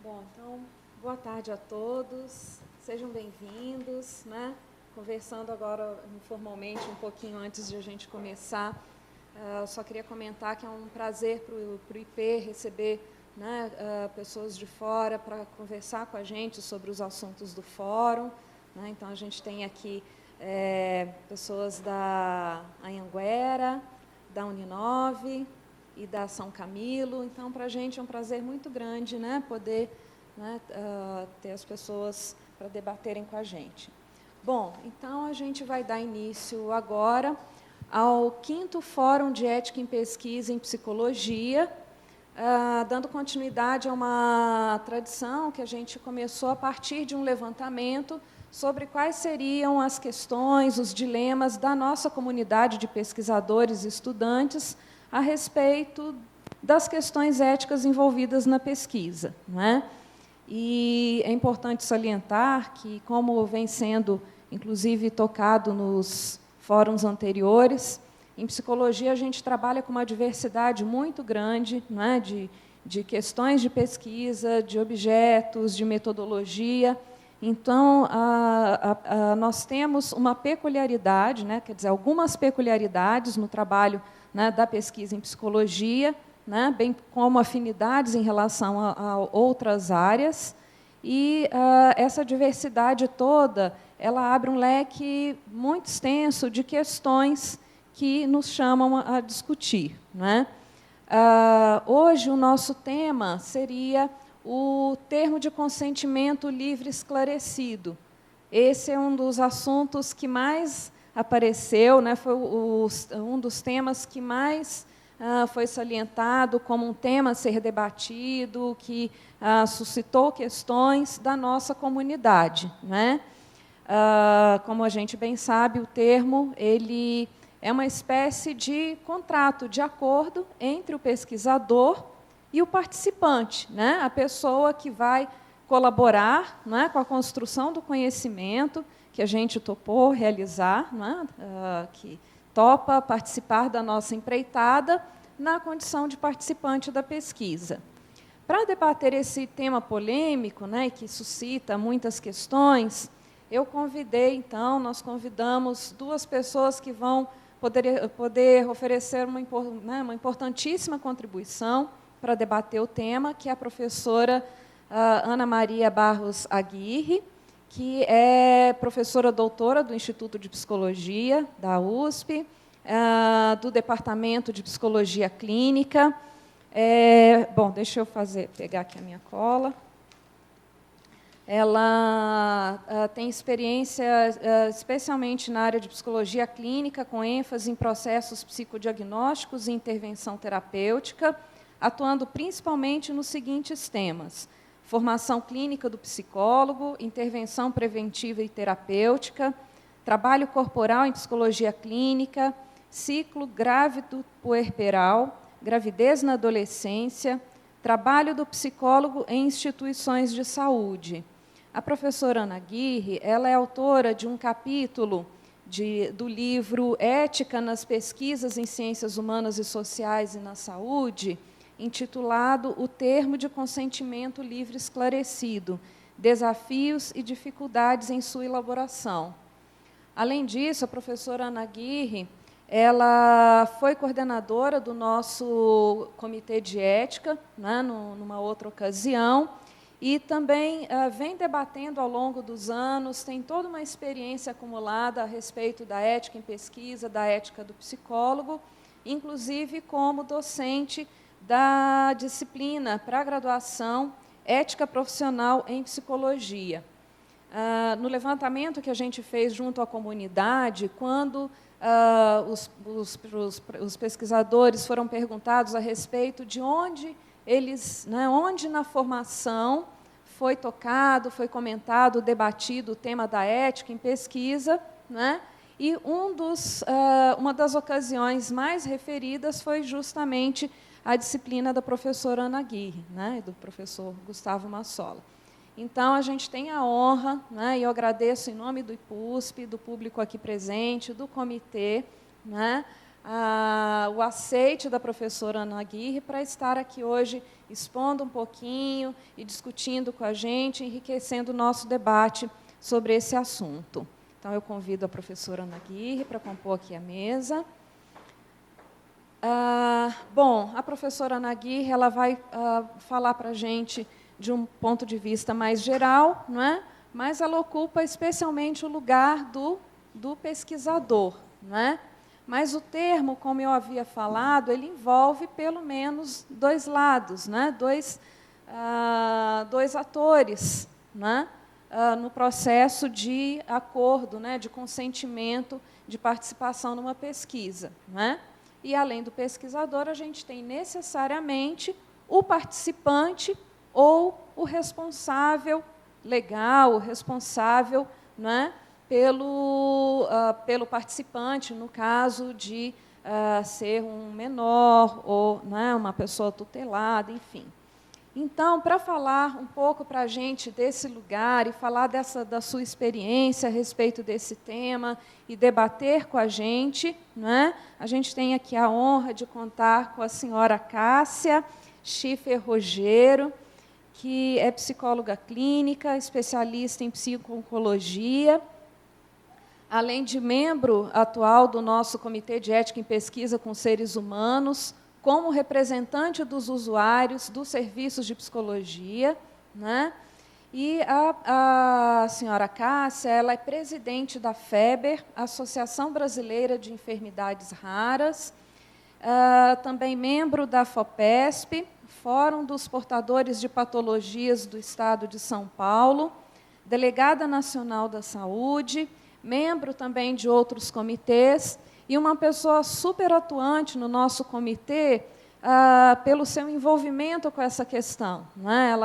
Bom, então, boa tarde a todos, sejam bem-vindos, né? Conversando agora informalmente um pouquinho antes de a gente começar, eu só queria comentar que é um prazer para o IP receber, né, pessoas de fora para conversar com a gente sobre os assuntos do fórum, né? Então, a gente tem aqui pessoas da Anhanguera, da Uninove e da São Camilo. Então, para a gente é um prazer muito grande, né, poder, né, ter as pessoas para debaterem com a gente. Bom, então a gente vai dar início agora ao 5º Fórum de Ética em Pesquisa em Psicologia, dando continuidade a uma tradição que a gente começou a partir de um levantamento sobre quais seriam as questões, os dilemas da nossa comunidade de pesquisadores e estudantes a respeito das questões éticas envolvidas na pesquisa, não é? E é importante salientar que, como vem sendo, inclusive, tocado nos fóruns anteriores, em psicologia a gente trabalha com uma diversidade muito grande, não é? de questões de pesquisa, de objetos, de metodologia. Então, nós temos uma peculiaridade, né? Quer dizer, algumas peculiaridades no trabalho, né, da pesquisa em psicologia, né, bem como afinidades em relação a outras áreas, e essa diversidade toda, ela abre um leque muito extenso de questões que nos chamam a discutir, né? Hoje o nosso tema seria o termo de consentimento livre esclarecido. Esse é um dos assuntos que mais apareceu, né, foi um dos temas que mais foi salientado como um tema a ser debatido, que suscitou questões da nossa comunidade, né? Como a gente bem sabe, o termo ele é uma espécie de contrato, de acordo entre o pesquisador e o participante, né? A pessoa que vai colaborar, né, com a construção do conhecimento que a gente topou realizar, né, que topa participar da nossa empreitada na condição de participante da pesquisa. Para debater esse tema polêmico, né, que suscita muitas questões, nós convidamos duas pessoas que vão poder oferecer uma importantíssima contribuição para debater o tema, que é a professora Ana Maria Barros Aguirre, que é professora doutora do Instituto de Psicologia da USP, do Departamento de Psicologia Clínica. Bom, deixa eu pegar aqui a minha cola. Ela tem experiência especialmente na área de psicologia clínica, com ênfase em processos psicodiagnósticos e intervenção terapêutica, atuando principalmente nos seguintes temas: formação clínica do psicólogo, intervenção preventiva e terapêutica, trabalho corporal em psicologia clínica, ciclo grávido puerperal, gravidez na adolescência, trabalho do psicólogo em instituições de saúde. A professora Ana Aguirre, ela é autora de um capítulo do livro Ética nas Pesquisas em Ciências Humanas e Sociais e na Saúde, intitulado O Termo de Consentimento Livre Esclarecido, Desafios e Dificuldades em Sua Elaboração. Além disso, a professora Ana Aguirre, ela foi coordenadora do nosso comitê de ética, né, numa outra ocasião, e também vem debatendo ao longo dos anos, tem toda uma experiência acumulada a respeito da ética em pesquisa, da ética do psicólogo, inclusive como docente da disciplina para a graduação Ética Profissional em Psicologia. No levantamento que a gente fez junto à comunidade, quando os pesquisadores foram perguntados a respeito de onde onde na formação foi tocado, foi comentado, debatido o tema da ética em pesquisa, né? E uma das ocasiões mais referidas foi justamente a disciplina da professora Ana Aguirre, né, e do professor Gustavo Massola. Então, a gente tem a honra, né, e eu agradeço em nome do IPUSP, do público aqui presente, do comitê, né, o aceite da professora Ana Aguirre para estar aqui hoje expondo um pouquinho e discutindo com a gente, enriquecendo o nosso debate sobre esse assunto. Então, eu convido a professora Ana Aguirre para compor aqui a mesa. Bom, a professora Ana Aguirre, ela vai falar para a gente de um ponto de vista mais geral, não é? Mas ela ocupa especialmente o lugar do pesquisador, não é? Mas o termo, como eu havia falado, ele envolve pelo menos dois lados, né? Dois atores, né? No processo de acordo, né? De consentimento, de participação numa pesquisa, né? E, além do pesquisador, a gente tem necessariamente o participante ou o responsável legal, o responsável, né? Pelo participante, no caso de ser um menor ou, né, uma pessoa tutelada, enfim. Então, para falar um pouco para a gente desse lugar e falar da sua experiência a respeito desse tema e debater com a gente, né, a gente tem aqui a honra de contar com a senhora Cássia Schiffer Rogero, que é psicóloga clínica, especialista em psico-oncologia, além de membro atual do nosso Comitê de Ética em Pesquisa com Seres Humanos, como representante dos usuários dos serviços de psicologia, né? E a senhora Cássia, ela é presidente da FEBER, Associação Brasileira de Enfermidades Raras, também membro da FOPESP, Fórum dos Portadores de Patologias do Estado de São Paulo, delegada nacional da saúde, membro também de outros comitês, e uma pessoa super atuante no nosso comitê pelo seu envolvimento com essa questão, né?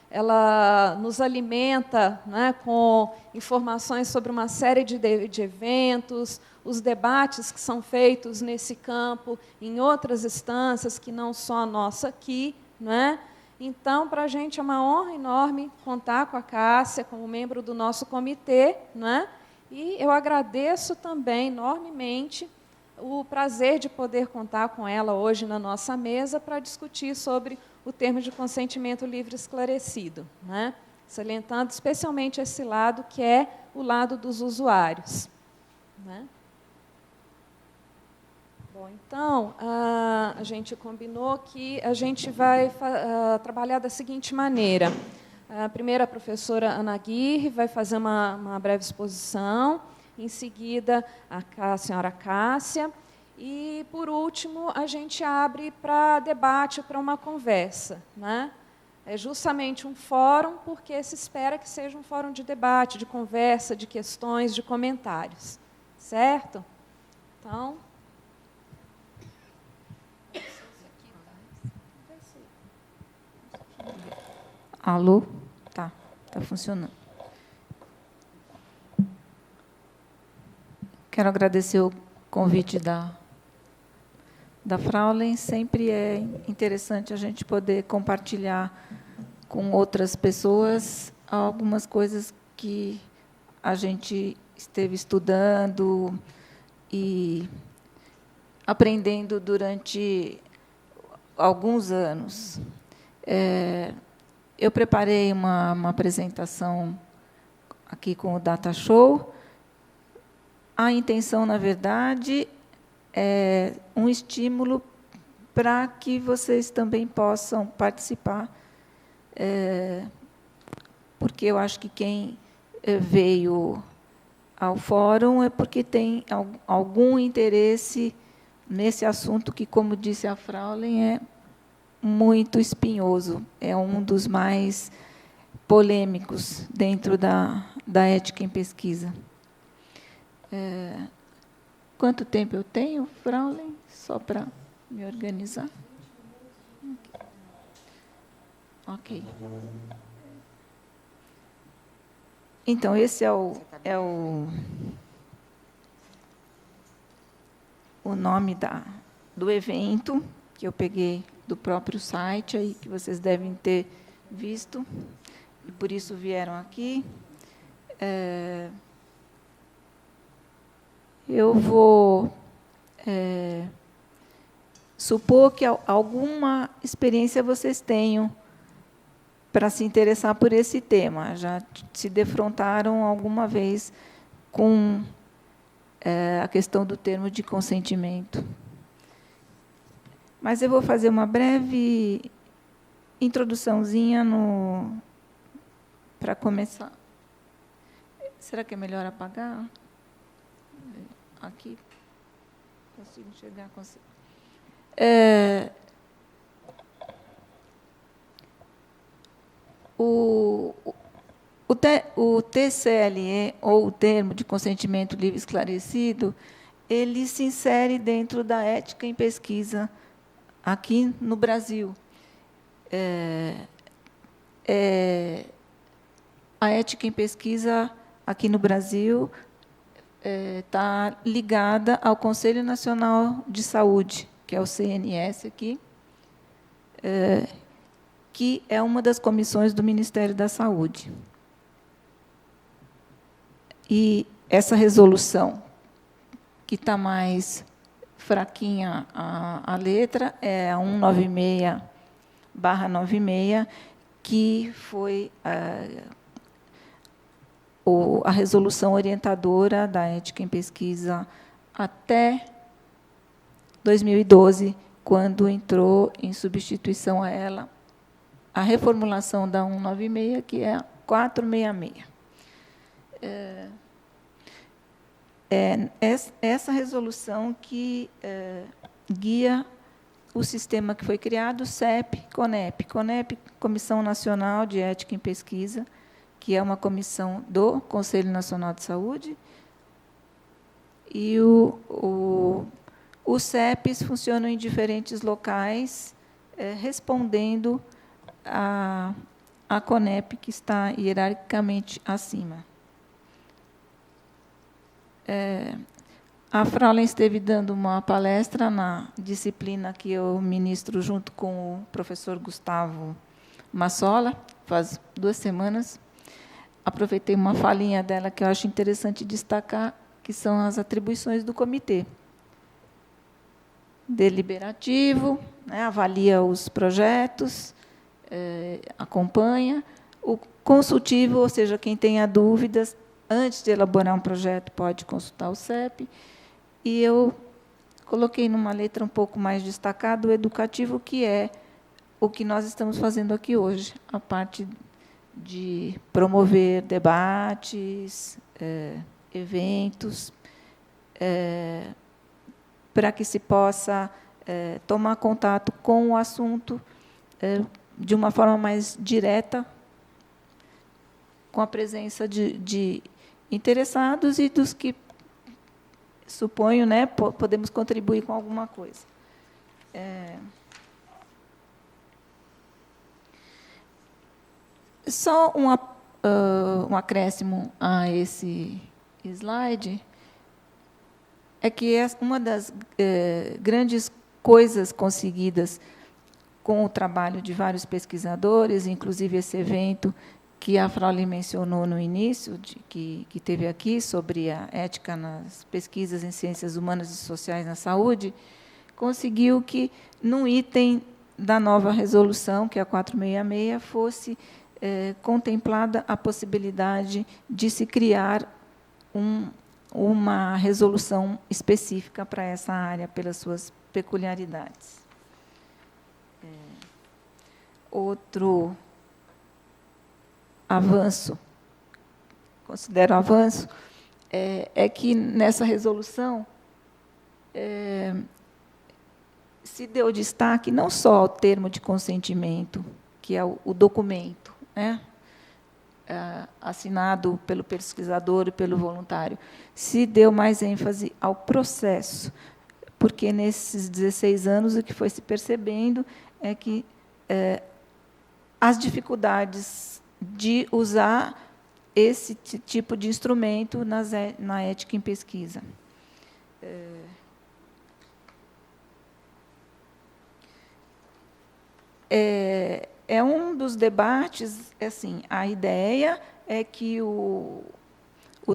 Ela nos alimenta, né, com informações sobre uma série de eventos, os debates que são feitos nesse campo, em outras instâncias, que não só a nossa aqui, né? Então, para a gente é uma honra enorme contar com a Cássia como membro do nosso comitê, né? E eu agradeço também enormemente o prazer de poder contar com ela hoje na nossa mesa para discutir sobre o termo de consentimento livre e esclarecido, né? Salientando especialmente esse lado, que é o lado dos usuários, né? Bom, então, a gente combinou que a gente vai trabalhar da seguinte maneira. Primeiro, a professora Ana Aguirre vai fazer uma breve exposição, em seguida, a senhora Cássia, e, por último, a gente abre para debate, para uma conversa, né? É justamente um fórum, porque se espera que seja um fórum de debate, de conversa, de questões, de comentários. Certo? Então... Alô? Tá funcionando. Quero agradecer o convite da Fraulein. Sempre é interessante a gente poder compartilhar com outras pessoas algumas coisas que a gente esteve estudando e aprendendo durante alguns anos. Eu preparei uma apresentação aqui com o Data Show. A intenção, na verdade, é um estímulo para que vocês também possam participar, porque eu acho que quem veio ao fórum é porque tem algum interesse nesse assunto que, como disse a Fraulein, é muito espinhoso, é um dos mais polêmicos dentro da ética em pesquisa. Quanto tempo eu tenho, Fraulein? Só para me organizar. Ok. Então, esse é o nome do evento, que eu peguei do próprio site, aí, que vocês devem ter visto, e por isso vieram aqui. Eu vou supor que alguma experiência vocês tenham para se interessar por esse tema. Já se defrontaram alguma vez com a questão do termo de consentimento. Mas eu vou fazer uma breve introduçãozinha para começar. Será que é melhor apagar? Aqui. Consigo enxergar. O TCLE, ou o termo de consentimento livre e esclarecido, ele se insere dentro da ética em pesquisa aqui no Brasil. A ética em pesquisa aqui no Brasil está ligada ao Conselho Nacional de Saúde, que é o CNS aqui, que é uma das comissões do Ministério da Saúde. E essa resolução, que está mais fraquinha a letra, é a 196/96, que foi a resolução orientadora da ética em pesquisa até 2012, quando entrou em substituição a ela a reformulação da 196, que é a 466. Essa resolução que guia o sistema que foi criado, CEP-CONEP. CONEP, Comissão Nacional de Ética em Pesquisa, que é uma comissão do Conselho Nacional de Saúde, e os CEPs funcionam em diferentes locais, respondendo à CONEP, que está hierarquicamente acima. A Fraulein esteve dando uma palestra na disciplina que eu ministro junto com o professor Gustavo Massola, faz 2 semanas. Aproveitei uma falinha dela que eu acho interessante destacar, que são as atribuições do comitê. Deliberativo, né, avalia os projetos, acompanha. O consultivo, ou seja, quem tenha dúvidas, antes de elaborar um projeto, pode consultar o CEP. E eu coloquei numa letra um pouco mais destacada o educativo, que é o que nós estamos fazendo aqui hoje, a parte de promover debates, eventos, para que se possa tomar contato com o assunto de uma forma mais direta, com a presença de interessados e dos que, suponho, né, podemos contribuir com alguma coisa. Só um acréscimo a esse slide é que uma das grandes coisas conseguidas com o trabalho de vários pesquisadores, inclusive esse evento que a Fraulein mencionou no início, que teve aqui, sobre a ética nas pesquisas em ciências humanas e sociais na saúde, conseguiu que, num item da nova resolução, que é a 466, fosse contemplada a possibilidade de se criar uma resolução específica para essa área, pelas suas peculiaridades. Outro avanço, considero avanço, é que, nessa resolução, se deu destaque não só ao termo de consentimento, que é o documento, né, assinado pelo pesquisador e pelo voluntário, se deu mais ênfase ao processo, porque, nesses 16 anos, o que foi se percebendo é que as dificuldades de usar esse tipo de instrumento na ética em pesquisa. É um dos debates, assim, a ideia é que o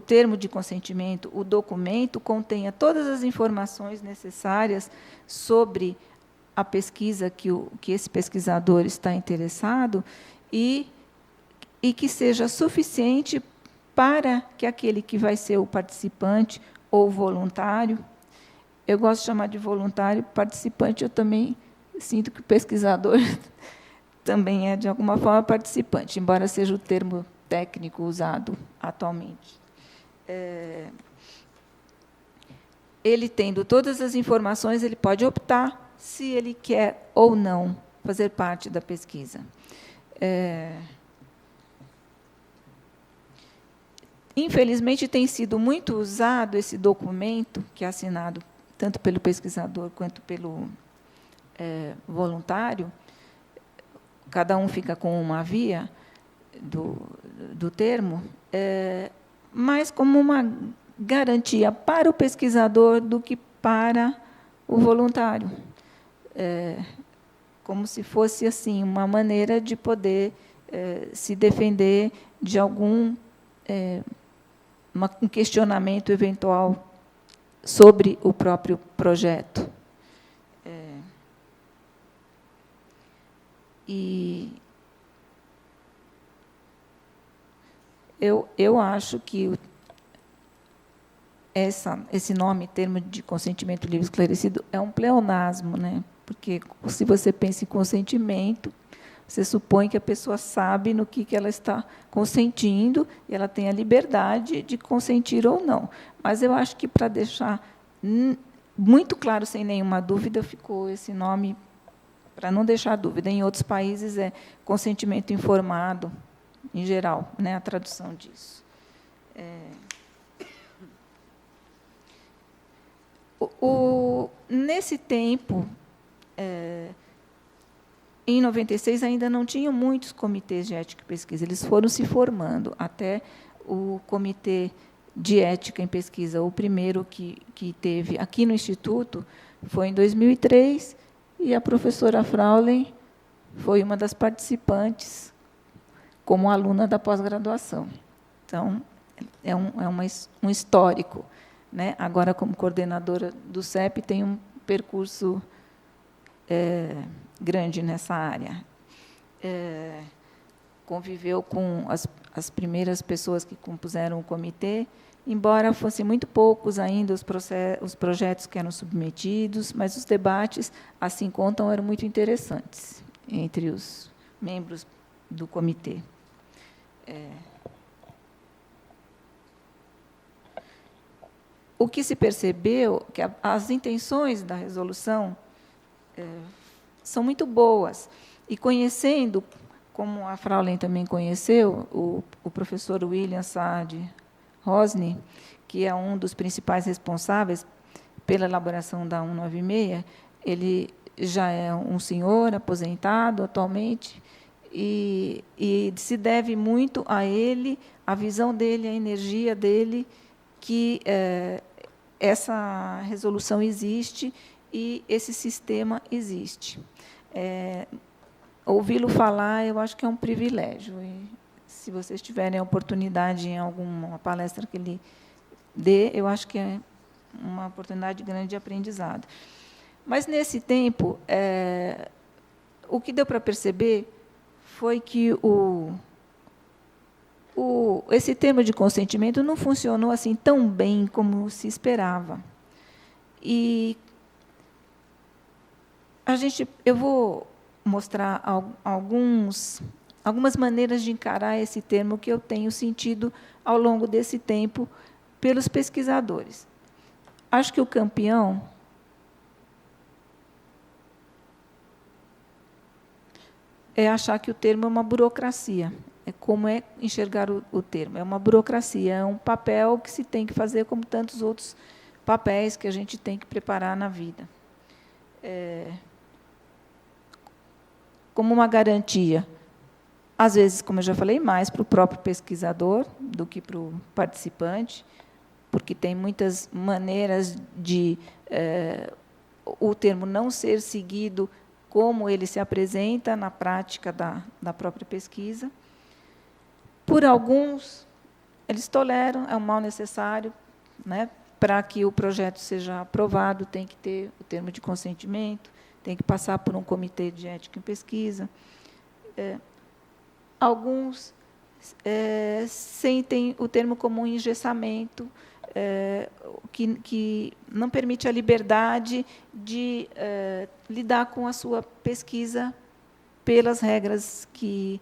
termo de consentimento, o documento, contenha todas as informações necessárias sobre a pesquisa que esse pesquisador está interessado e que seja suficiente para que aquele que vai ser o participante ou voluntário, eu gosto de chamar de voluntário, participante, eu também sinto que o pesquisador também é, de alguma forma, participante, embora seja o termo técnico usado atualmente. Ele, tendo todas as informações, ele pode optar se ele quer ou não fazer parte da pesquisa. Infelizmente, tem sido muito usado esse documento, que é assinado tanto pelo pesquisador quanto pelo voluntário, cada um fica com uma via do termo, mais como uma garantia para o pesquisador do que para o voluntário. Como se fosse assim uma maneira de poder se defender de algum um questionamento eventual sobre o próprio projeto. E eu acho que esse nome, termo de consentimento livre esclarecido, é um pleonasmo, né? Porque, se você pensa em consentimento, você supõe que a pessoa sabe no que ela está consentindo e ela tem a liberdade de consentir ou não. Mas eu acho que, para deixar muito claro, sem nenhuma dúvida, ficou esse nome, para não deixar dúvida. Em outros países é consentimento informado, em geral, né, a tradução disso. Nesse tempo, em 96, ainda não tinham muitos comitês de ética e pesquisa, eles foram se formando, até o Comitê de Ética em Pesquisa, o primeiro que teve aqui no Instituto, foi em 2003, e a professora Fraulein foi uma das participantes, como aluna da pós-graduação. Então, é um histórico. Né? Agora, como coordenadora do CEP, tem um percurso grande nessa área. Conviveu com as primeiras pessoas que compuseram o comitê, embora fossem muito poucos ainda os projetos que eram submetidos, mas os debates, assim contam, eram muito interessantes entre os membros do comitê. O que se percebeu que as intenções da resolução são muito boas, e conhecendo, como a Fraulein também conheceu, o professor William Saad Rosny, que é um dos principais responsáveis pela elaboração da 196, ele já é um senhor aposentado atualmente, e se deve muito a ele, a visão dele, a energia dele, que essa resolução existe e esse sistema existe. Ouvi-lo falar, eu acho que é um privilégio. E, se vocês tiverem a oportunidade em alguma palestra que ele dê, eu acho que é uma oportunidade grande de aprendizado. Mas, nesse tempo, o que deu para perceber foi que esse termo de consentimento não funcionou assim tão bem como se esperava. E eu vou mostrar algumas maneiras de encarar esse termo que eu tenho sentido ao longo desse tempo pelos pesquisadores. Acho que o campeão é achar que o termo é uma burocracia. Como é enxergar o termo? É uma burocracia, é um papel que se tem que fazer como tantos outros papéis que a gente tem que preparar na vida. Como uma garantia, às vezes, como eu já falei, mais para o próprio pesquisador do que para o participante, porque tem muitas maneiras de o termo não ser seguido como ele se apresenta na prática da própria pesquisa. Por alguns, eles toleram, é um mal necessário, né? Para que o projeto seja aprovado, tem que ter o termo de consentimento, tem que passar por um comitê de ética em pesquisa. Alguns sentem o termo como um engessamento, que não permite a liberdade de lidar com a sua pesquisa pelas regras que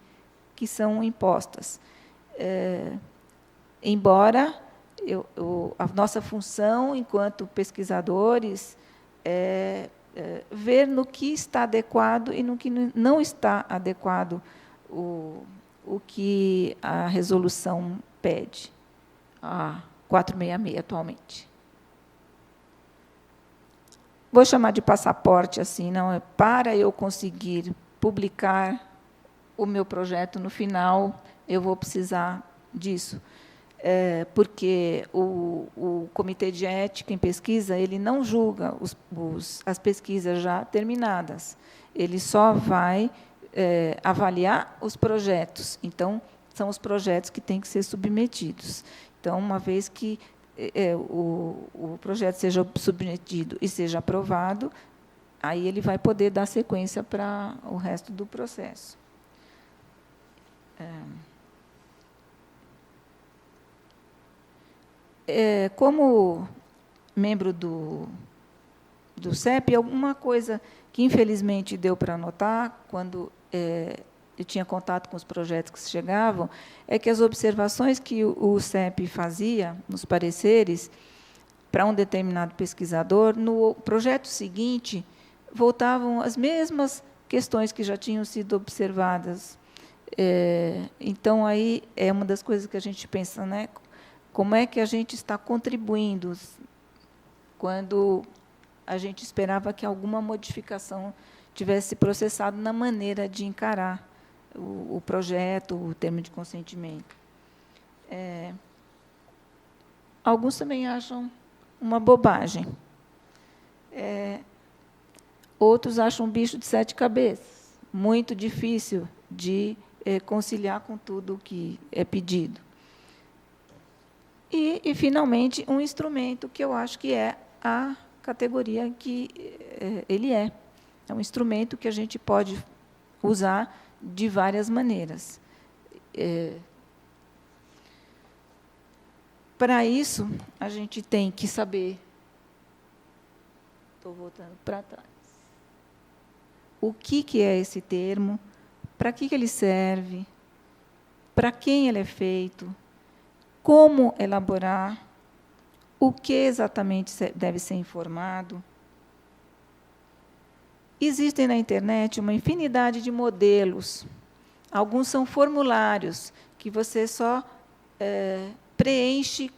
são impostas. Embora a nossa função, enquanto pesquisadores, é ver no que está adequado e no que não está adequado o que a resolução pede, a 466 atualmente. Vou chamar de passaporte, assim, não é para eu conseguir publicar o meu projeto no final, eu vou precisar disso. Porque o Comitê de Ética em Pesquisa ele não julga as pesquisas já terminadas, ele só vai avaliar os projetos. Então, são os projetos que têm que ser submetidos. Então, uma vez que o projeto seja submetido e seja aprovado, aí ele vai poder dar sequência para o resto do processo. Como membro do CEP, alguma coisa que, infelizmente, deu para notar, quando eu tinha contato com os projetos que chegavam, é que as observações que o CEP fazia, nos pareceres, para um determinado pesquisador, no projeto seguinte, voltavam as mesmas questões que já tinham sido observadas. Então, aí é uma das coisas que a gente pensa, né? Como é que a gente está contribuindo quando a gente esperava que alguma modificação tivesse processado na maneira de encarar o projeto, o termo de consentimento. Alguns também acham uma bobagem. Outros acham um bicho de 7 cabeças, muito difícil de conciliar com tudo o que é pedido. E, finalmente, um instrumento que eu acho que é a categoria que ele é. É um instrumento que a gente pode usar de várias maneiras. Para isso, a gente tem que saber... Estou voltando para trás. O que é esse termo? Para que ele serve? Para quem ele é feito? Como elaborar, o que exatamente deve ser informado. Existem na internet uma infinidade de modelos. Alguns são formulários que você só preenche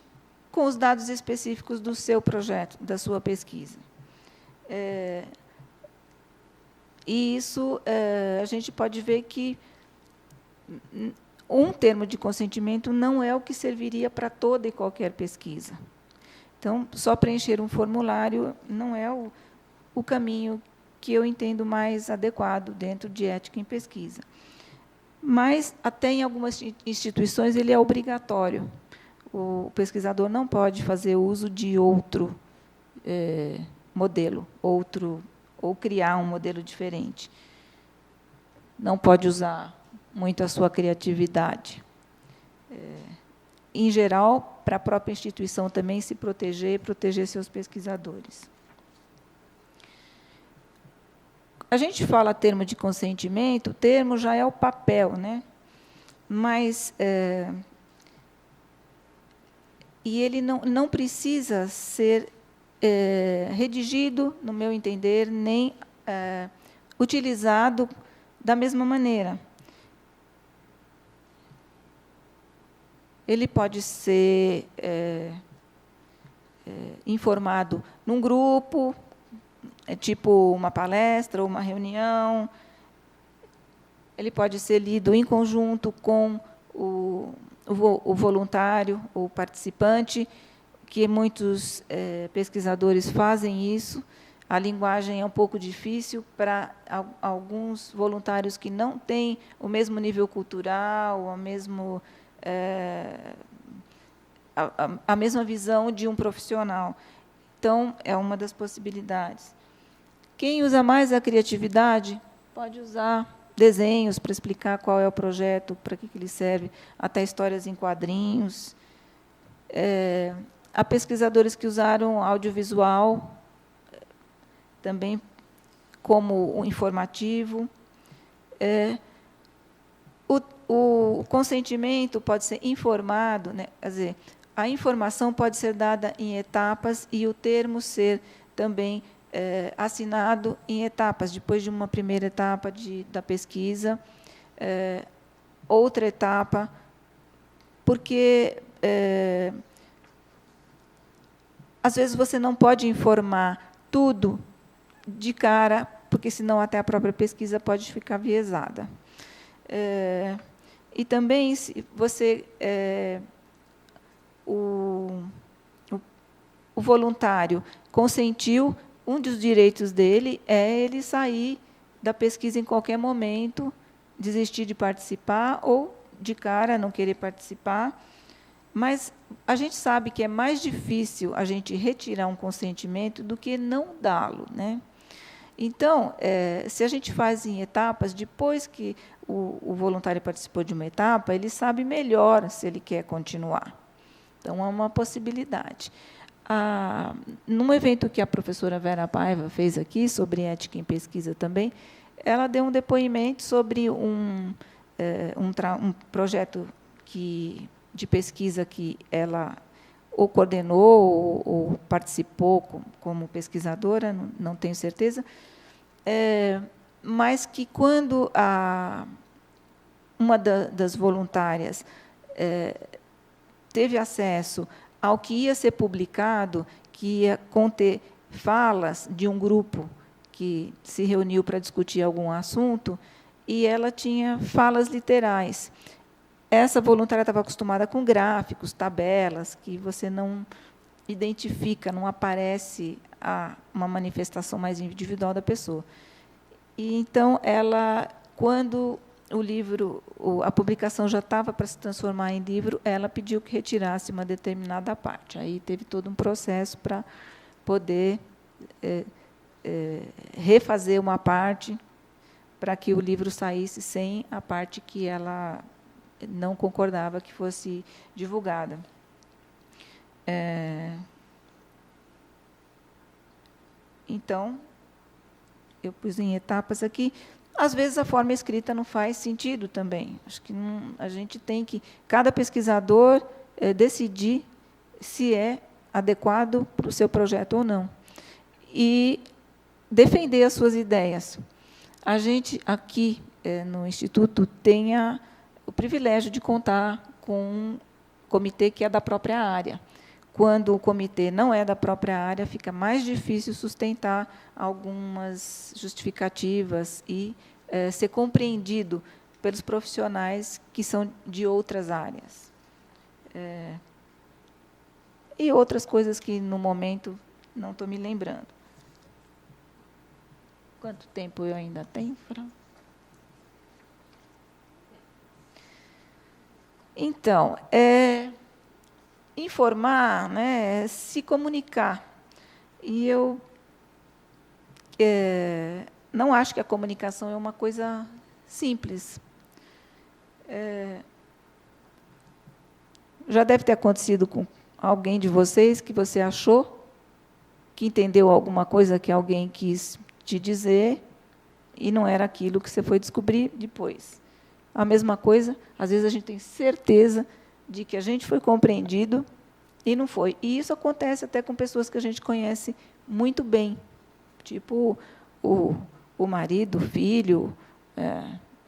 com os dados específicos do seu projeto, da sua pesquisa. E isso a gente pode ver que um termo de consentimento não é o que serviria para toda e qualquer pesquisa. Então, só preencher um formulário não é o caminho que eu entendo mais adequado dentro de ética em pesquisa. Mas, até em algumas instituições, ele é obrigatório. O pesquisador não pode fazer uso de outro modelo, ou criar um modelo diferente. Não pode usar muito a sua criatividade. Em geral, para a própria instituição também se proteger e proteger seus pesquisadores. A gente fala termo de consentimento, o termo já é o papel, né? Mas e ele não precisa ser redigido, no meu entender, nem utilizado da mesma maneira. Ele pode ser informado num grupo, tipo uma palestra ou uma reunião. Ele pode ser lido em conjunto com o voluntário, o participante, que muitos pesquisadores fazem isso. A linguagem é um pouco difícil para alguns voluntários que não têm o mesmo nível cultural, a mesma visão de um profissional. Então, é uma das possibilidades. Quem usa mais a criatividade pode usar desenhos para explicar qual é o projeto, para que ele serve, até histórias em quadrinhos. Há pesquisadores que usaram audiovisual também como um informativo. O consentimento pode ser informado, né? Quer dizer, a informação pode ser dada em etapas e o termo ser também assinado em etapas, depois de uma primeira etapa da pesquisa, outra etapa, porque, às vezes, você não pode informar tudo de cara, porque, senão, até a própria pesquisa pode ficar viesada. E também, se você... o voluntário consentiu, um dos direitos dele é ele sair da pesquisa em qualquer momento, desistir de participar ou, de cara, não querer participar. Mas a gente sabe que é mais difícil a gente retirar um consentimento do que não dá-lo, né? Então, se a gente faz em etapas, depois que o voluntário participou de uma etapa, ele sabe melhor se ele quer continuar. Então, é uma possibilidade. Num evento que a professora Vera Paiva fez aqui, sobre ética em pesquisa também, ela deu um depoimento sobre um projeto de pesquisa que ela ou coordenou ou participou como pesquisadora, não tenho certeza, mas que, quando uma das voluntárias teve acesso ao que ia ser publicado, que ia conter falas de um grupo que se reuniu para discutir algum assunto, e ela tinha falas literais. Essa voluntária estava acostumada com gráficos, tabelas, que você não identifica, não aparece uma manifestação mais individual da pessoa. E, então, ela, quando o livro, a publicação já estava para se transformar em livro, ela pediu que retirasse uma determinada parte. Aí teve todo um processo para poder refazer uma parte, para que o livro saísse sem a parte que ela não concordava que fosse divulgada. Então, eu pus em etapas aqui. Às vezes, a forma escrita não faz sentido também. Acho que a gente tem que, cada pesquisador, decidir se é adequado para o seu projeto ou não. E defender as suas ideias. A gente, aqui, no Instituto, tem o privilégio de contar com um comitê que é da própria área. Quando o comitê não é da própria área, fica mais difícil sustentar algumas justificativas e ser compreendido pelos profissionais que são de outras áreas. E outras coisas que, no momento, não estou me lembrando. Quanto tempo eu ainda tenho, Fran? Então, informar, né, se comunicar. E eu não acho que a comunicação é uma coisa simples. Já deve ter acontecido com alguém de vocês que você achou que entendeu alguma coisa que alguém quis te dizer e não era aquilo que você foi descobrir depois. A mesma coisa, às vezes a gente tem certeza de que a gente foi compreendido e não foi. E isso acontece até com pessoas que a gente conhece muito bem, tipo o marido, o filho,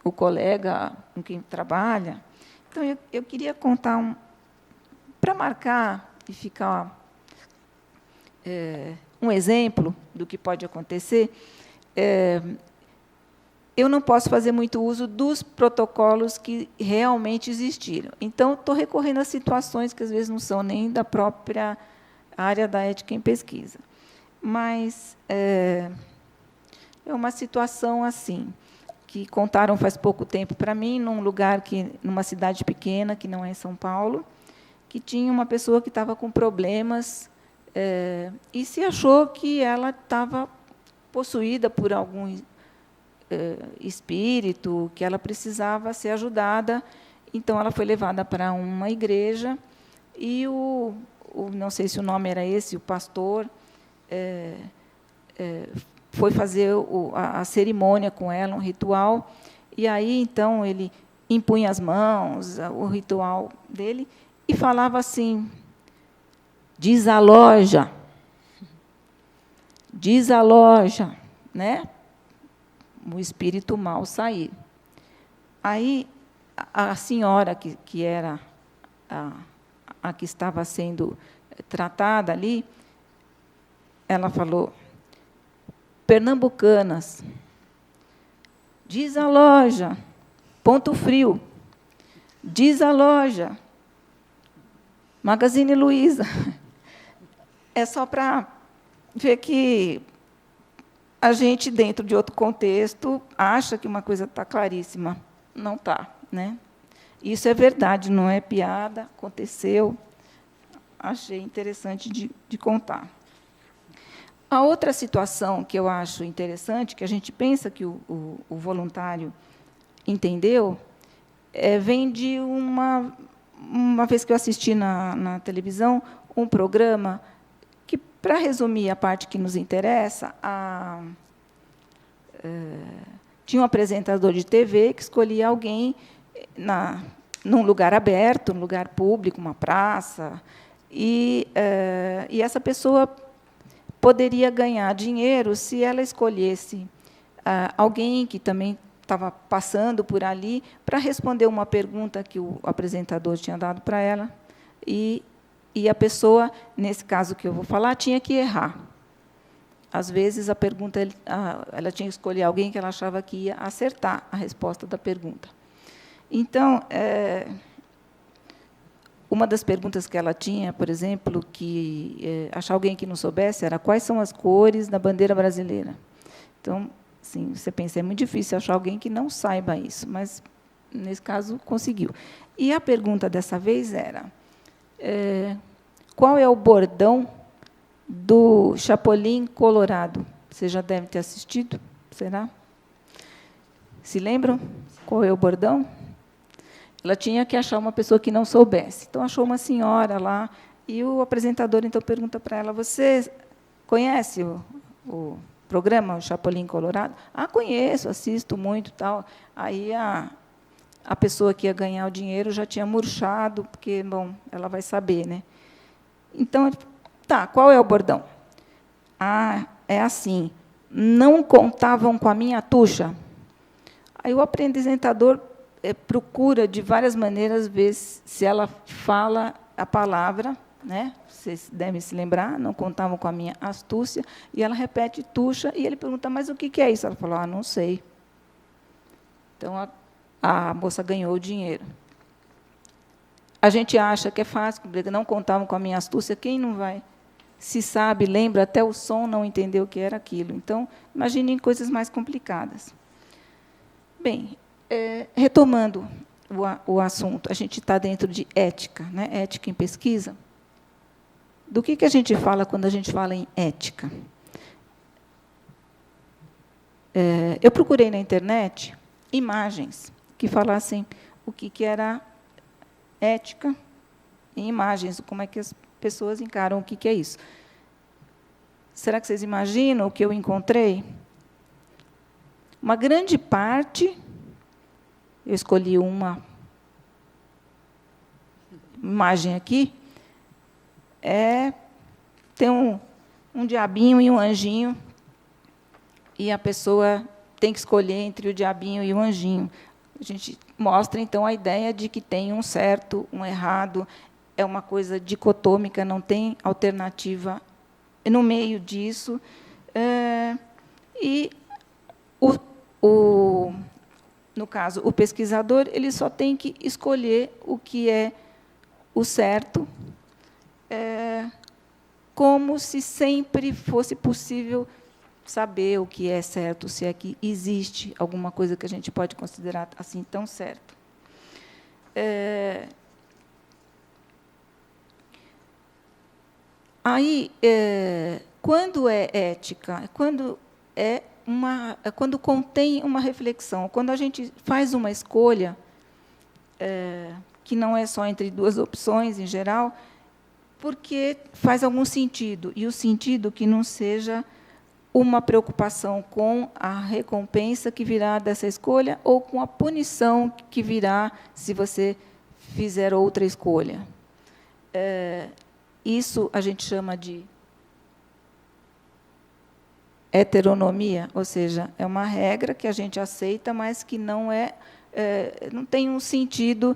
o colega com quem trabalha. Então, eu queria contar, para marcar e ficar um exemplo do que pode acontecer. Eu não posso fazer muito uso dos protocolos que realmente existiram. Então, estou recorrendo a situações que, às vezes, não são nem da própria área da ética em pesquisa. Mas é uma situação assim, que contaram faz pouco tempo para mim, numa cidade pequena, que não é em São Paulo, que tinha uma pessoa que estava com problemas e se achou que ela estava possuída por algum espírito, que ela precisava ser ajudada. Então, ela foi levada para uma igreja e não sei se o nome era esse, o pastor, foi fazer a cerimônia com ela, um ritual, e aí, então, ele impunha as mãos, o ritual dele, e falava assim: desaloja, né? O espírito mau sair. Aí, a senhora, que era a que estava sendo tratada ali, ela falou: pernambucanas, desaloja, Ponto Frio, desaloja, Magazine Luiza. É só para ver que a gente, dentro de outro contexto, acha que uma coisa está claríssima. Não está, né? Isso é verdade, não é piada, aconteceu. Achei interessante de contar. A outra situação que eu acho interessante, que a gente pensa que o voluntário entendeu, vem de uma vez que eu assisti na televisão, um programa que, para resumir a parte que nos interessa, tinha um apresentador de TV que escolhia alguém num lugar aberto, num lugar público, uma praça, e essa pessoa poderia ganhar dinheiro se ela escolhesse alguém que também estava passando por ali para responder uma pergunta que o apresentador tinha dado para ela, e a pessoa, nesse caso que eu vou falar, tinha que errar. Às vezes, a pergunta, ela tinha que escolher alguém que ela achava que ia acertar a resposta da pergunta. Então, uma das perguntas que ela tinha, por exemplo, que achar alguém que não soubesse, era: quais são as cores da bandeira brasileira? Então, assim, você pensa, é muito difícil achar alguém que não saiba isso, mas, nesse caso, conseguiu. E a pergunta dessa vez era: qual é o bordão do Chapolin Colorado? Você já deve ter assistido, será? Se lembram qual é o bordão? Ela tinha que achar uma pessoa que não soubesse. Então, achou uma senhora lá, e o apresentador, então, pergunta para ela: você conhece o programa, o Chapolin Colorado? Ah, conheço, assisto muito, tal. Aí, a pessoa que ia ganhar o dinheiro já tinha murchado, porque, bom, ela vai saber, né? Então, tá, qual é o bordão? Ah, é assim: não contavam com a minha tucha. Aí o apresentador procura, de várias maneiras, ver se ela fala a palavra, né? Vocês devem se lembrar, não contavam com a minha astúcia, e ela repete tucha, e ele pergunta: mas o que é isso? Ela falou: ah, não sei. Então, a moça ganhou o dinheiro. A gente acha que é fácil, não contavam com a minha astúcia, quem não vai? Se sabe, lembra, até o som não entendeu o que era aquilo. Então, imaginem coisas mais complicadas. Bem, retomando o assunto, a gente está dentro de ética, né? Ética em pesquisa. Do que a gente fala quando a gente fala em ética? Eu procurei na internet imagens que falassem o que era ética em imagens, como é que as pessoas encaram o que é isso. Será que vocês imaginam o que eu encontrei? Uma grande parte, eu escolhi uma imagem aqui, tem um diabinho e um anjinho, e a pessoa tem que escolher entre o diabinho e o anjinho. A gente mostra, então, a ideia de que tem um certo, um errado, é uma coisa dicotômica, não tem alternativa no meio disso. E, no caso, o pesquisador, ele só tem que escolher o que é o certo, como se sempre fosse possível saber o que é certo, se é que existe alguma coisa que a gente pode considerar assim tão certo. Aí, quando é ética? Quando é quando contém uma reflexão, quando a gente faz uma escolha, que não é só entre duas opções, em geral, porque faz algum sentido, e o sentido que não seja uma preocupação com a recompensa que virá dessa escolha ou com a punição que virá se você fizer outra escolha. Isso a gente chama de heteronomia, ou seja, é uma regra que a gente aceita, mas que não não tem um sentido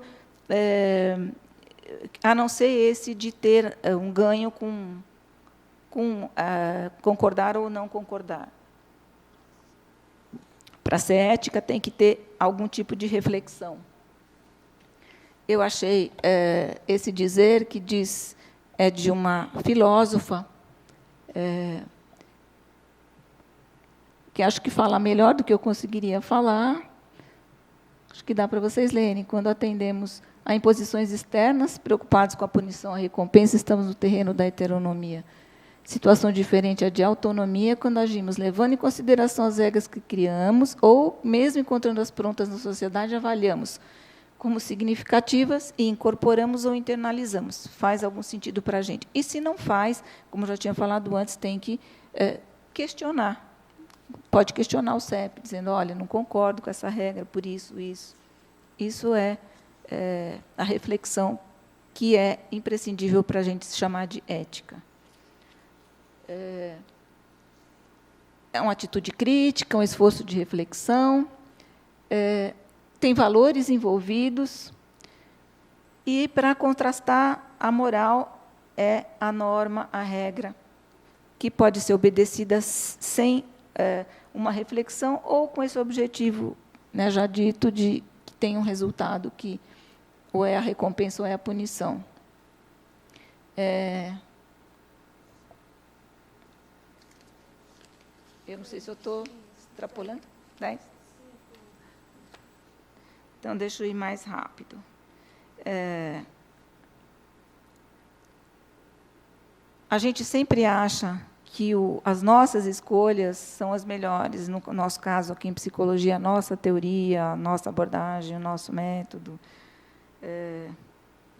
a não ser esse de ter um ganho com concordar ou não concordar. Para ser ética, tem que ter algum tipo de reflexão. Eu achei esse dizer, que é de uma filósofa, que acho que fala melhor do que eu conseguiria falar. Acho que dá para vocês lerem. Quando atendemos a imposições externas, preocupados com a punição, a recompensa, estamos no terreno da heteronomia. Situação diferente é de autonomia, quando agimos levando em consideração as regras que criamos, ou, mesmo encontrando-as prontas na sociedade, avaliamos como significativas e incorporamos ou internalizamos. Faz algum sentido para a gente. E, se não faz, como já tinha falado antes, tem que questionar. Pode questionar o CEP, dizendo, olha, não concordo com essa regra, por isso, isso. Isso é a reflexão que é imprescindível para a gente se chamar de ética. É uma atitude crítica, um esforço de reflexão, tem valores envolvidos, e, para contrastar, a moral é a norma, a regra, que pode ser obedecida sem uma reflexão ou com esse objetivo, né, já dito, de que tem um resultado que ou é a recompensa ou é a punição. Eu não sei se eu estou extrapolando. 10? Então, deixa eu ir mais rápido. A gente sempre acha que as nossas escolhas são as melhores. No nosso caso, aqui em psicologia, a nossa teoria, a nossa abordagem, o nosso método.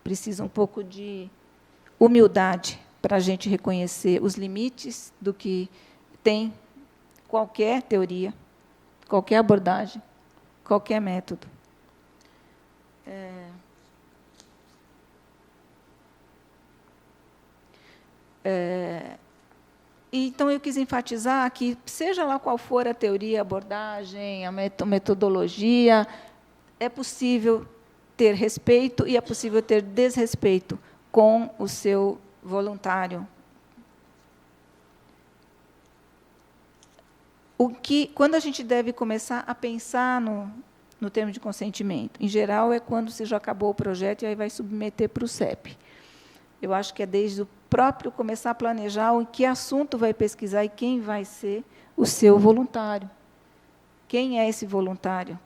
Precisa um pouco de humildade para a gente reconhecer os limites do que tem qualquer teoria, qualquer abordagem, qualquer método. Então, eu quis enfatizar que, seja lá qual for a teoria, a abordagem, a metodologia, é possível ter respeito e é possível ter desrespeito com o seu voluntário. Quando a gente deve começar a pensar no termo de consentimento? Em geral, é quando você já acabou o projeto e aí vai submeter para o CEP. Eu acho que é desde o próprio começar a planejar em que assunto vai pesquisar e quem vai ser o seu voluntário. Quem é esse voluntário?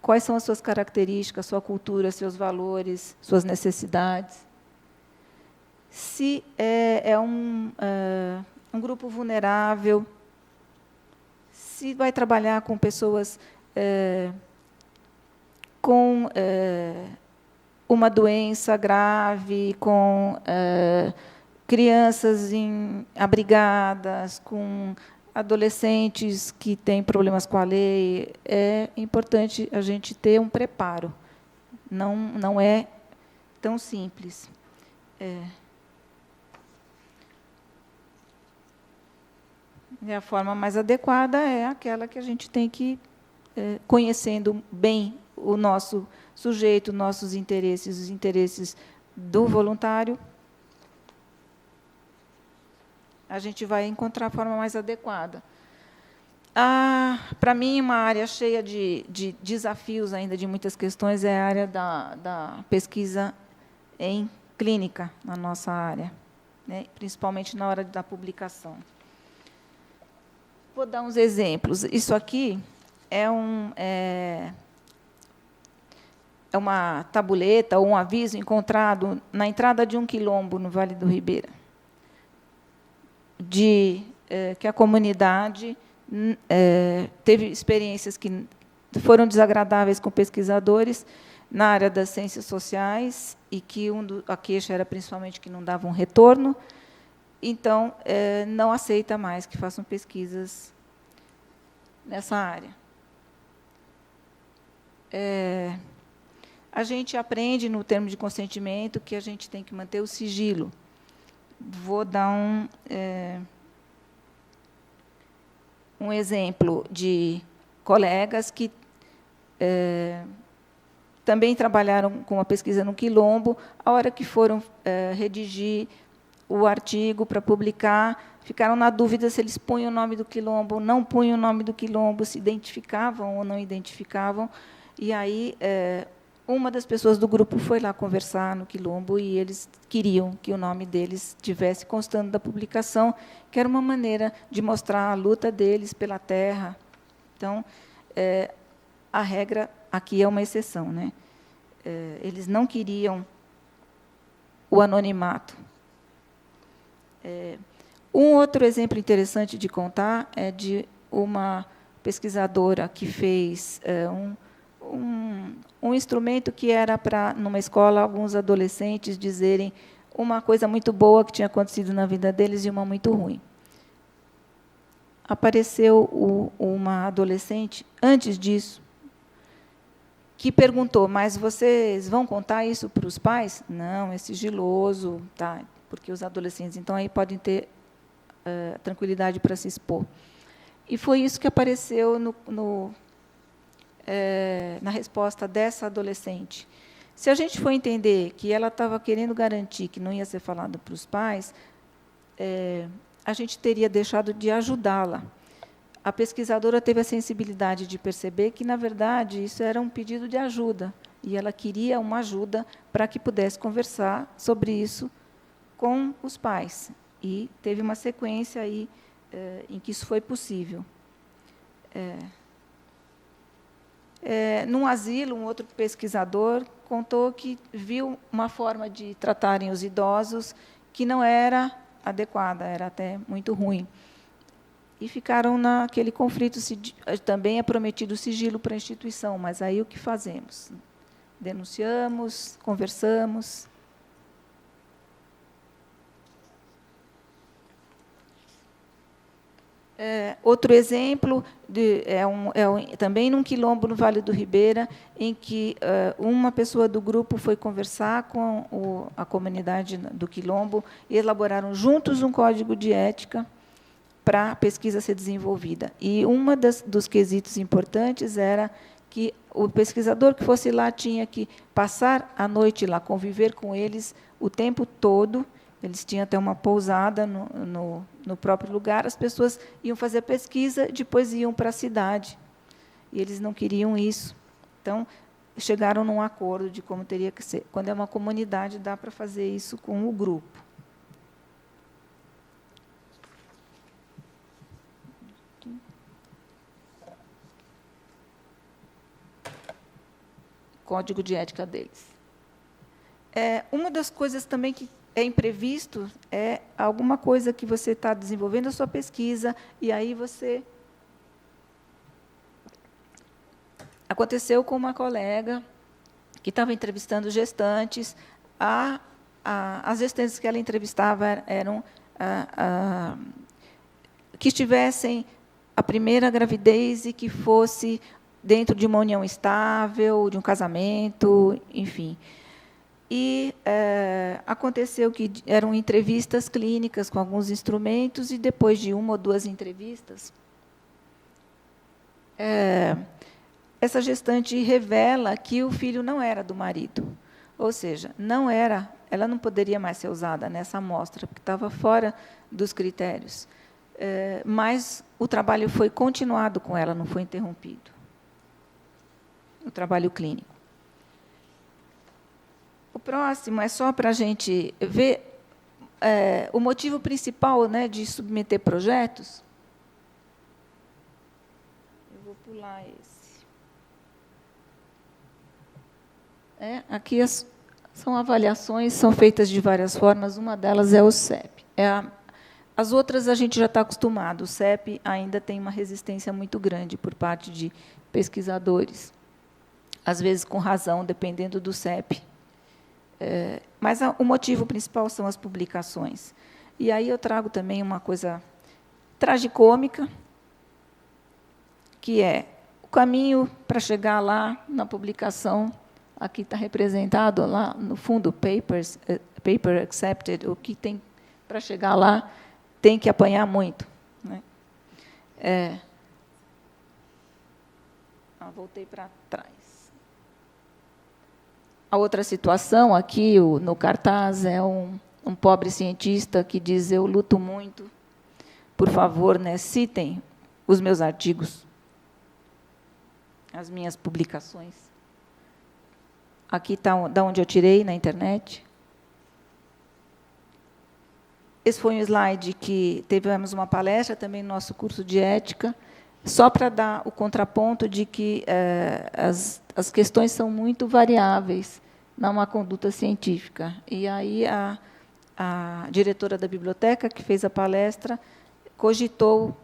Quais são as suas características, sua cultura, seus valores, suas necessidades? Se é um grupo vulnerável, se vai trabalhar com pessoas com uma doença grave, com crianças abrigadas, com adolescentes que têm problemas com a lei, é importante a gente ter um preparo. Não é tão simples. E a forma mais adequada é aquela que a gente tem que, conhecendo bem o nosso sujeito, nossos interesses, os interesses do voluntário, a gente vai encontrar a forma mais adequada. Para mim, uma área cheia de desafios ainda, de muitas questões, é a área da pesquisa em clínica, na nossa área, né, principalmente na hora da publicação. Vou dar uns exemplos. Isso aqui é uma tabuleta ou um aviso encontrado na entrada de um quilombo no Vale do Ribeira, que a comunidade teve experiências que foram desagradáveis com pesquisadores na área das ciências sociais, e que a queixa era principalmente que não davam retorno, então, não aceita mais que façam pesquisas nessa área. A gente aprende, no termo de consentimento, que a gente tem que manter o sigilo. Vou dar um exemplo de colegas que também trabalharam com uma pesquisa no Quilombo. A hora que foram redigir o artigo para publicar, ficaram na dúvida se eles punham o nome do Quilombo ou não punham o nome do Quilombo, se identificavam ou não identificavam. E aí, uma das pessoas do grupo foi lá conversar no Quilombo, e eles queriam que o nome deles estivesse constando da publicação, que era uma maneira de mostrar a luta deles pela terra. Então, a regra aqui é uma exceção, né? Eles não queriam o anonimato. Um outro exemplo interessante de contar é de uma pesquisadora que fez um instrumento que era para, numa escola, alguns adolescentes dizerem uma coisa muito boa que tinha acontecido na vida deles e uma muito ruim. Apareceu uma adolescente, antes disso, que perguntou: mas vocês vão contar isso para os pais? Não, é sigiloso, tá, porque os adolescentes, então, aí podem ter tranquilidade para se expor. E foi isso que apareceu na resposta dessa adolescente. Se a gente for entender que ela estava querendo garantir que não ia ser falado para os pais, a gente teria deixado de ajudá-la. A pesquisadora teve a sensibilidade de perceber que, na verdade, isso era um pedido de ajuda, e ela queria uma ajuda para que pudesse conversar sobre isso com os pais. E teve uma sequência aí em que isso foi possível. Num asilo, um outro pesquisador contou que viu uma forma de tratarem os idosos que não era adequada, era até muito ruim. E ficaram naquele conflito. Também é prometido sigilo para a instituição, mas aí o que fazemos? Denunciamos, conversamos. Outro exemplo também num quilombo no Vale do Ribeira, em que uma pessoa do grupo foi conversar com a comunidade do quilombo e elaboraram juntos um código de ética para a pesquisa ser desenvolvida. E dos quesitos importantes era que o pesquisador que fosse lá tinha que passar a noite lá, conviver com eles o tempo todo. Eles tinham até uma pousada no próprio lugar. As pessoas iam fazer a pesquisa, depois iam para a cidade. E eles não queriam isso. Então, chegaram num acordo de como teria que ser. Quando é uma comunidade, dá para fazer isso com o grupo. Código de ética deles. Uma das coisas também que é imprevisto é alguma coisa que você está desenvolvendo a sua pesquisa, e aí você... Aconteceu com uma colega que estava entrevistando gestantes. As gestantes que ela entrevistava eram que tivessem a primeira gravidez e que fosse dentro de uma união estável, de um casamento, enfim. E aconteceu que eram entrevistas clínicas com alguns instrumentos, e depois de uma ou duas entrevistas, essa gestante revela que o filho não era do marido. Ou seja, ela não poderia mais ser usada nessa amostra, porque estava fora dos critérios. Mas o trabalho foi continuado com ela, não foi interrompido. O trabalho clínico. O próximo é só para a gente ver o motivo principal, né, de submeter projetos. Eu vou pular esse. Aqui são avaliações, são feitas de várias formas. Uma delas é o CEP. As outras a gente já está acostumado. O CEP ainda tem uma resistência muito grande por parte de pesquisadores, às vezes com razão, dependendo do CEP. Mas o motivo principal são as publicações. E aí eu trago também uma coisa tragicômica, que é o caminho para chegar lá na publicação. Aqui está representado lá no fundo paper accepted, o que tem para chegar lá tem que apanhar muito, né? Voltei para trás. A outra situação aqui, no cartaz, é um pobre cientista que diz: eu luto muito, por favor, né, citem os meus artigos, as minhas publicações. Aqui está de onde eu tirei na internet. Esse foi um slide que tivemos uma palestra também no nosso curso de ética, só para dar o contraponto de que as questões são muito variáveis numa conduta científica. E aí a diretora da biblioteca, que fez a palestra, cogitou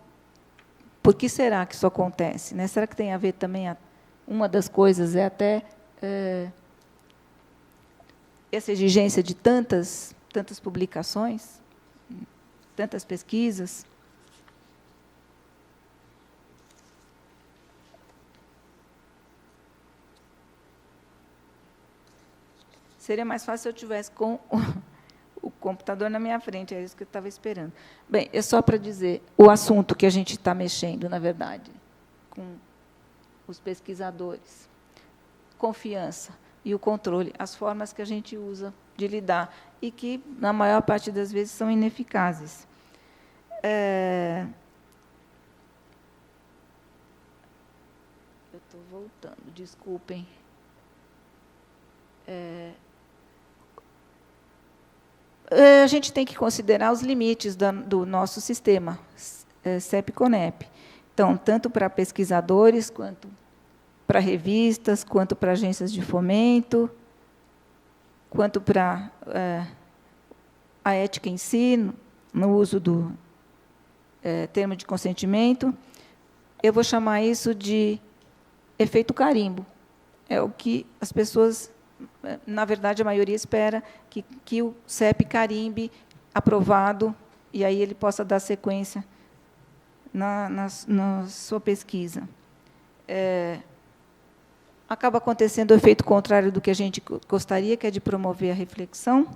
por que será que isso acontece, né? Será que tem a ver também, uma das coisas é até essa exigência de tantas publicações, tantas pesquisas. Seria mais fácil se eu tivesse com o computador na minha frente, é isso que eu estava esperando. Bem, é só para dizer o assunto que a gente está mexendo, na verdade, com os pesquisadores. Confiança e o controle, as formas que a gente usa de lidar, e que, na maior parte das vezes, são ineficazes. Eu estou voltando, desculpem. A gente tem que considerar os limites do nosso sistema, CEP-CONEP. Então, tanto para pesquisadores, quanto para revistas, quanto para agências de fomento, quanto para a ética em si, no uso do termo de consentimento. Eu vou chamar isso de efeito carimbo. É o que as pessoas, na verdade, a maioria espera que o CEP carimbe aprovado, e aí ele possa dar sequência na sua pesquisa. Acaba acontecendo o efeito contrário do que a gente gostaria, que é de promover a reflexão.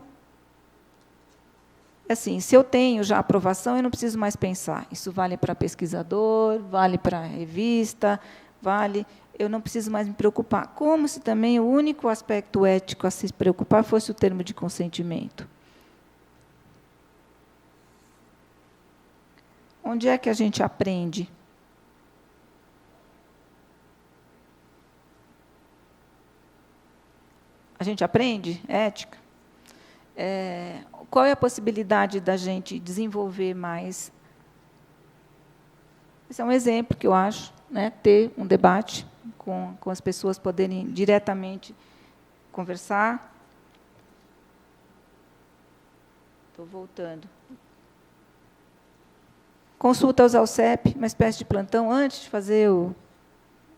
Assim, se eu tenho já aprovação, eu não preciso mais pensar. Isso vale para pesquisador, vale para revista, vale... Eu não preciso mais me preocupar. Como se também o único aspecto ético a se preocupar fosse o termo de consentimento. Onde é que a gente aprende? A gente aprende ética? Qual é a possibilidade da gente desenvolver mais? Esse é um exemplo que eu acho, né, ter um debate com as pessoas poderem diretamente conversar. Estou voltando. Consultas ao CEP, uma espécie de plantão antes de fazer o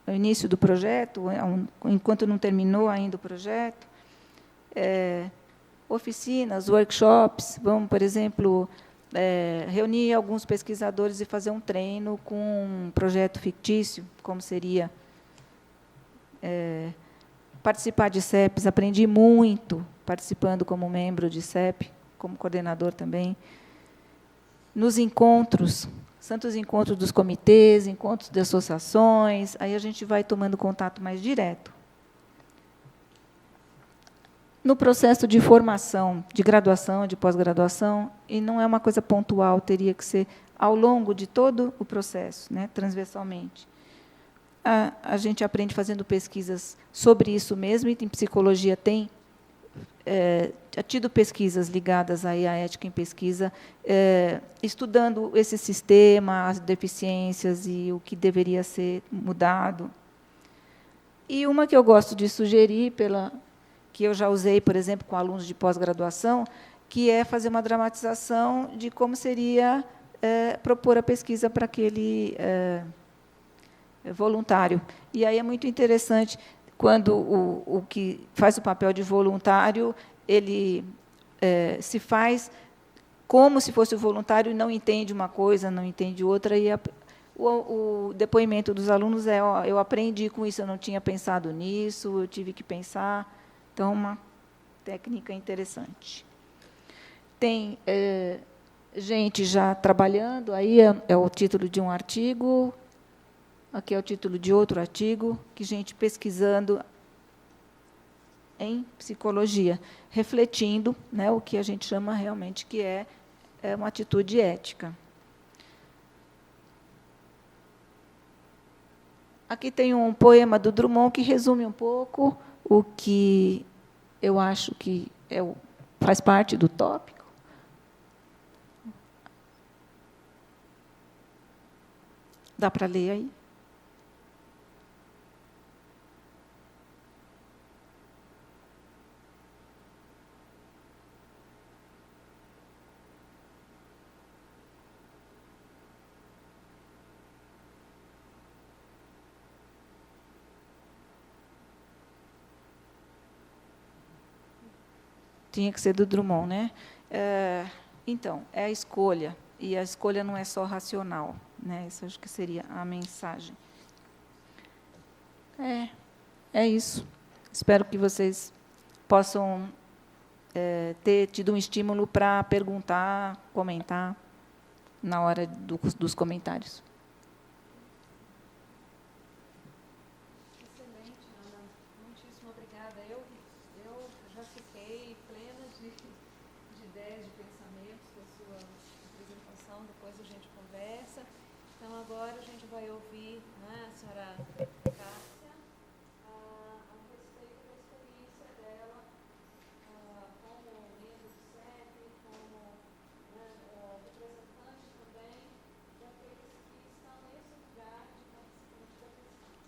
início do projeto, enquanto não terminou ainda o projeto. Oficinas, workshops, vamos, por exemplo, reunir alguns pesquisadores e fazer um treino com um projeto fictício, como seria participar de CEPs. Aprendi muito participando como membro de CEP, como coordenador também. Nos encontros, tantos encontros dos comitês, encontros de associações, aí a gente vai tomando contato mais direto. No processo de formação, de graduação, de pós-graduação, e não é uma coisa pontual, teria que ser ao longo de todo o processo, né, transversalmente. A gente aprende fazendo pesquisas sobre isso mesmo, e em psicologia tem tido pesquisas ligadas aí à ética em pesquisa, estudando esse sistema, as deficiências e o que deveria ser mudado. E uma que eu gosto de sugerir, que eu já usei, por exemplo, com alunos de pós-graduação, que é fazer uma dramatização de como seria propor a pesquisa para aquele voluntário. E aí é muito interessante quando o que faz o papel de voluntário, ele se faz como se fosse o voluntário e não entende uma coisa, não entende outra, e o depoimento dos alunos é: ó, eu aprendi com isso, eu não tinha pensado nisso, eu tive que pensar. Então, uma técnica interessante. Tem gente já trabalhando, aí é o título de um artigo, aqui é o título de outro artigo, que gente pesquisando em psicologia, refletindo, né, o que a gente chama realmente que é uma atitude ética. Aqui tem um poema do Drummond que resume um pouco o que eu acho que faz parte do tópico. Dá para ler aí? Tinha que ser do Drummond, né? Então, é a escolha, e a escolha não é só racional, né? Isso acho que seria a mensagem. É isso. Espero que vocês possam ter tido um estímulo para perguntar, comentar na hora dos comentários. Excelente, Ana. Muitíssimo obrigada. Eu já fiquei plena de ideias, de pensamentos da sua apresentação. Depois a gente conversa. Então, agora a gente vai ouvir, né, a senhora Cássia, a respeito da experiência dela como membro do CEP, como representante também daqueles que estão nesse lugar de participante da pesquisa.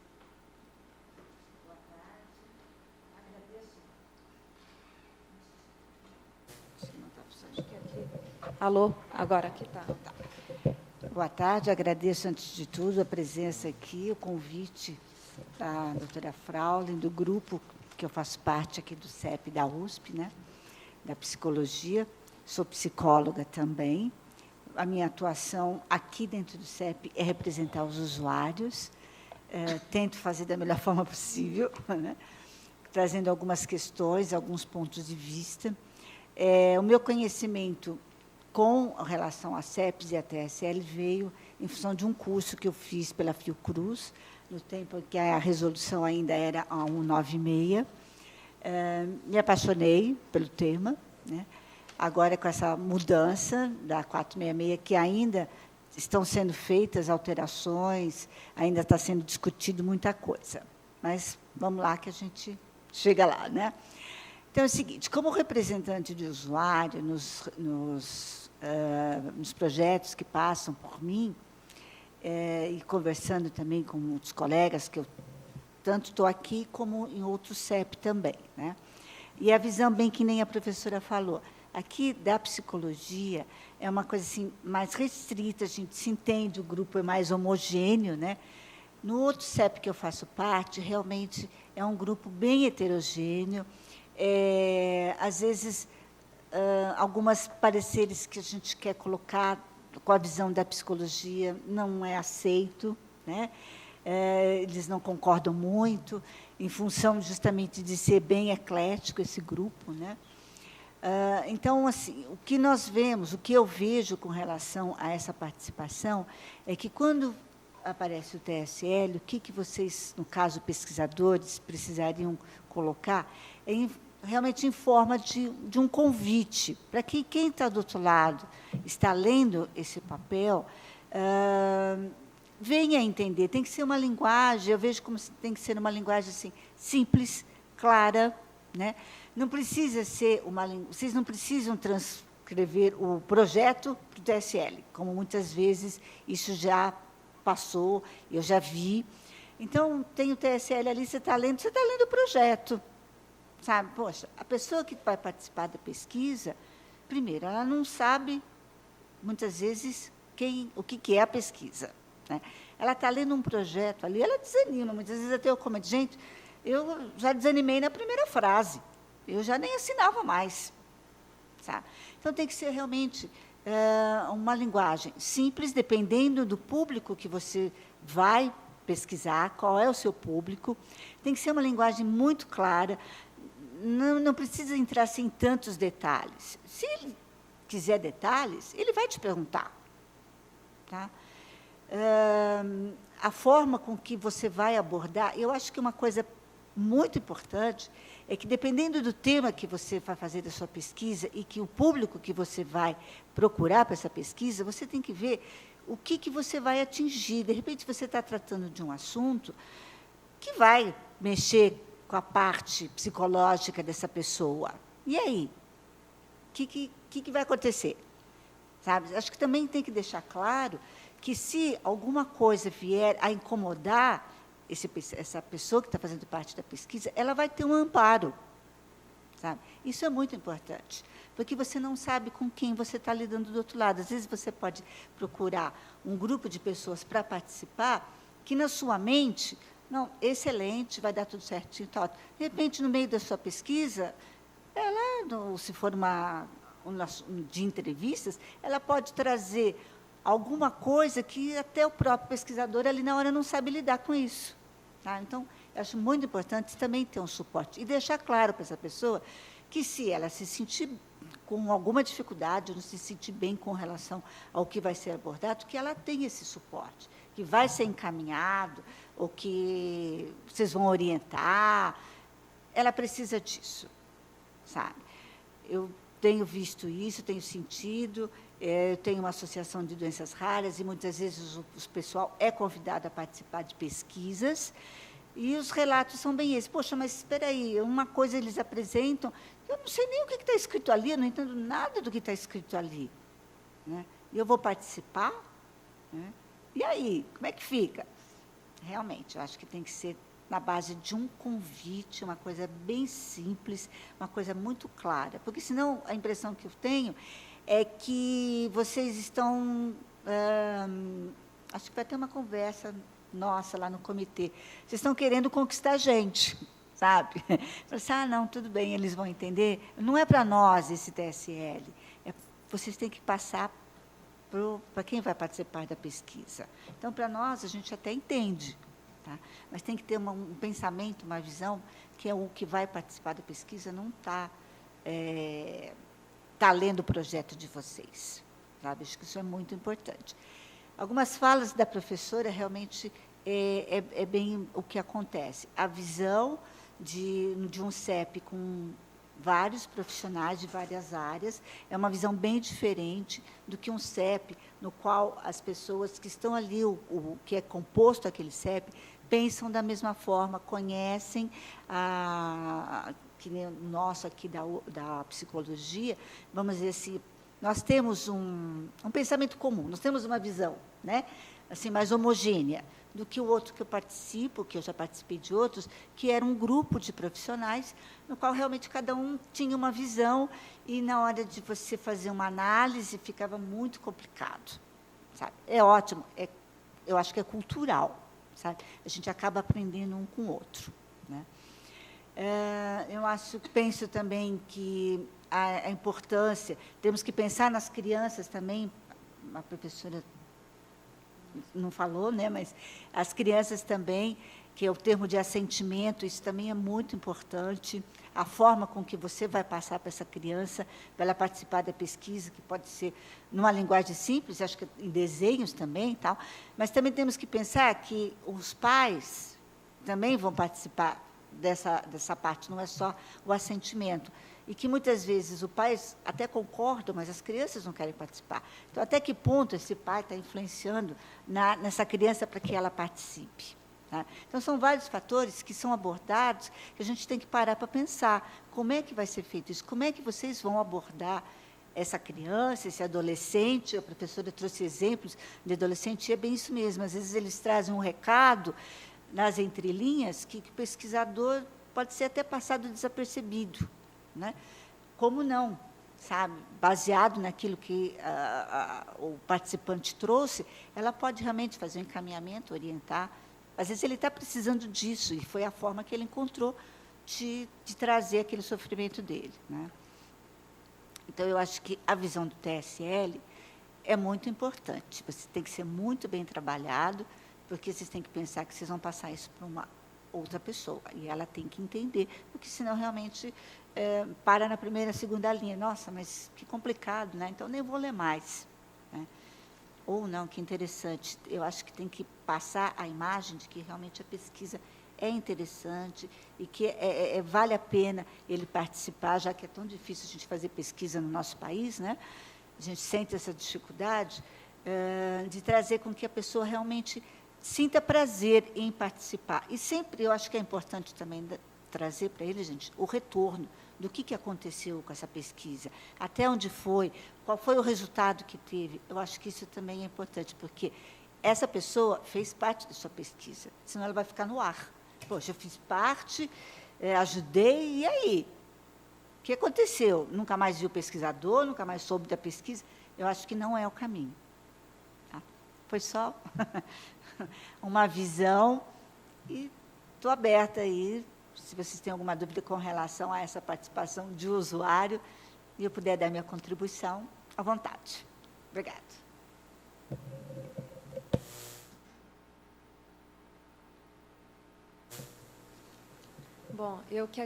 Boa tarde. Agradeço. Acho que aqui. Alô, agora aqui está. Boa tarde, agradeço, antes de tudo, a presença aqui, o convite da doutora Fraulein, do grupo que eu faço parte aqui do CEP da USP, né, da psicologia. Sou psicóloga também. A minha atuação aqui dentro do CEP é representar os usuários. Tento fazer da melhor forma possível, né, trazendo algumas questões, alguns pontos de vista. O meu conhecimento com relação à CEPS e à TSL veio em função de um curso que eu fiz pela Fiocruz, no tempo em que a resolução ainda era a 196. Me apaixonei pelo tema, né? Agora, com essa mudança da 466, que ainda estão sendo feitas alterações, ainda está sendo discutido muita coisa. Mas vamos lá que a gente chega lá, né? Então, é o seguinte, como representante de usuário nos projetos que passam por mim, e conversando também com outros colegas, que eu tanto estou aqui como em outros CEP também, né? E a visão, bem que nem a professora falou, aqui da psicologia é uma coisa assim, mais restrita, a gente se entende, o grupo é mais homogêneo, né? No outro CEP que eu faço parte, realmente é um grupo bem heterogêneo. Às vezes, algumas pareceres que a gente quer colocar com a visão da psicologia não é aceito, né? Eles não concordam muito, em função justamente de ser bem eclético esse grupo, né? Então, assim, o que nós vemos, o que eu vejo com relação a essa participação, é que, quando aparece o TSL, o que vocês, no caso, pesquisadores, precisariam colocar, realmente em forma de um convite, para que quem está do outro lado, está lendo esse papel, venha entender. Tem que ser uma linguagem, eu vejo como tem que ser uma linguagem assim, simples, clara, né? Não precisa ser uma linguagem, vocês não precisam transcrever o projeto para o TSL, como muitas vezes isso já passou, eu já vi. Então, tem o TSL ali, você está lendo o projeto. Sabe? Poxa, a pessoa que vai participar da pesquisa primeiro, ela não sabe, muitas vezes, o que é a pesquisa, né? Ela está lendo um projeto ali, ela desanima. Muitas vezes até eu comento, gente, eu já desanimei na primeira frase, eu já nem assinava mais. Sabe? Então, tem que ser realmente uma linguagem simples, dependendo do público que você vai pesquisar, qual é o seu público. Tem que ser uma linguagem muito clara, não precisa entrar assim, em tantos detalhes. Se ele quiser detalhes, ele vai te perguntar. Tá? A forma com que você vai abordar, eu acho que uma coisa muito importante é que, dependendo do tema que você vai fazer da sua pesquisa e que o público que você vai procurar para essa pesquisa, você tem que ver o que você vai atingir. De repente, você está tratando de um assunto que vai mexer com a parte psicológica dessa pessoa. E aí? O que vai acontecer? Sabe? Acho que também tem que deixar claro que, se alguma coisa vier a incomodar essa pessoa que está fazendo parte da pesquisa, ela vai ter um amparo. Sabe? Isso é muito importante, porque você não sabe com quem você está lidando do outro lado. Às vezes, você pode procurar um grupo de pessoas para participar, que, na sua mente, não, excelente, vai dar tudo certinho. Tal. De repente, no meio da sua pesquisa, ela, se for de entrevistas, ela pode trazer alguma coisa que até o próprio pesquisador, ali na hora, não sabe lidar com isso. Tá? Então, eu acho muito importante também ter um suporte e deixar claro para essa pessoa que, se ela se sentir com alguma dificuldade, não se sentir bem com relação ao que vai ser abordado, que ela tenha esse suporte, que vai ser encaminhado, ou que vocês vão orientar. Ela precisa disso, sabe? Eu tenho visto isso, tenho sentido. Eu tenho uma associação de doenças raras e, muitas vezes, o pessoal é convidado a participar de pesquisas, e os relatos são bem esses. Poxa, mas espera aí, uma coisa eles apresentam, eu não sei nem o que está escrito ali, eu não entendo nada do que está escrito ali. Né? E eu vou participar? Né? E aí, como é que fica? Realmente, eu acho que tem que ser na base de um convite, uma coisa bem simples, uma coisa muito clara, porque, senão, a impressão que eu tenho é que vocês estão, acho que vai ter uma conversa nossa lá no comitê, vocês estão querendo conquistar a gente, sabe? Assim, não, tudo bem, eles vão entender. Não é para nós esse TSL, vocês têm que passar para quem vai participar da pesquisa. Então, para nós, a gente até entende, tá? Mas tem que ter um pensamento, uma visão, que é o que vai participar da pesquisa não está lendo o projeto de vocês. Sabe? Acho que isso é muito importante. Algumas falas da professora, realmente, é bem o que acontece. A visão de um CEP com vários profissionais de várias áreas é uma visão bem diferente do que um CEP no qual as pessoas que estão ali, o que é composto aquele CEP, pensam da mesma forma, conhecem que nem o nosso aqui da psicologia, vamos dizer assim, nós temos um pensamento comum, nós temos uma visão, né, assim, mais homogênea do que o outro que eu participo, que eu já participei de outros, que era um grupo de profissionais, no qual realmente cada um tinha uma visão, e, na hora de você fazer uma análise, ficava muito complicado. Sabe? É ótimo, eu acho que é cultural. Sabe? A gente acaba aprendendo um com o outro. Né? Penso também que a importância, temos que pensar nas crianças também, a professora não falou, né, mas as crianças também, que é o termo de assentimento, isso também é muito importante, a forma com que você vai passar para essa criança, para ela participar da pesquisa, que pode ser numa linguagem simples, acho que em desenhos também, tal, mas também temos que pensar que os pais também vão participar dessa parte, não é só o assentimento, e que, muitas vezes, os pais até concordam, mas as crianças não querem participar. Então, até que ponto esse pai está influenciando nessa criança para que ela participe? Tá? Então, são vários fatores que são abordados, que a gente tem que parar para pensar, como é que vai ser feito isso? Como é que vocês vão abordar essa criança, esse adolescente? A professora trouxe exemplos de adolescente, e é bem isso mesmo. Às vezes, eles trazem um recado nas entrelinhas que o pesquisador pode ser até passado desapercebido. Né? Como não? sabe, baseado naquilo que o participante trouxe, ela pode realmente fazer um encaminhamento, orientar. Às vezes ele está precisando disso, e foi a forma que ele encontrou de trazer aquele sofrimento dele, né? Então, eu acho que a visão do TSL é muito importante. Você tem que ser muito bem trabalhado, porque vocês têm que pensar que vocês vão passar isso para uma outra pessoa, e ela tem que entender, porque senão realmente para na primeira, segunda linha. Nossa, mas que complicado, né? Então nem vou ler mais, né? Ou não, que interessante. Eu acho que tem que passar a imagem de que realmente a pesquisa é interessante e que vale a pena ele participar, já que é tão difícil a gente fazer pesquisa no nosso país, né? A gente sente essa dificuldade de trazer com que a pessoa realmente sinta prazer em participar. E sempre eu acho que é importante também trazer para ele, gente, o retorno do que aconteceu com essa pesquisa, até onde foi, qual foi o resultado que teve. Eu acho que isso também é importante, porque essa pessoa fez parte da sua pesquisa, senão ela vai ficar no ar. Poxa, eu fiz parte, ajudei, e aí? O que aconteceu? Nunca mais vi o pesquisador, nunca mais soube da pesquisa. Eu acho que não é o caminho. Tá? Foi só uma visão, e estou aberta aí, se vocês têm alguma dúvida com relação a essa participação de usuário, e eu puder dar minha contribuição, à vontade. Obrigada. Bom, eu que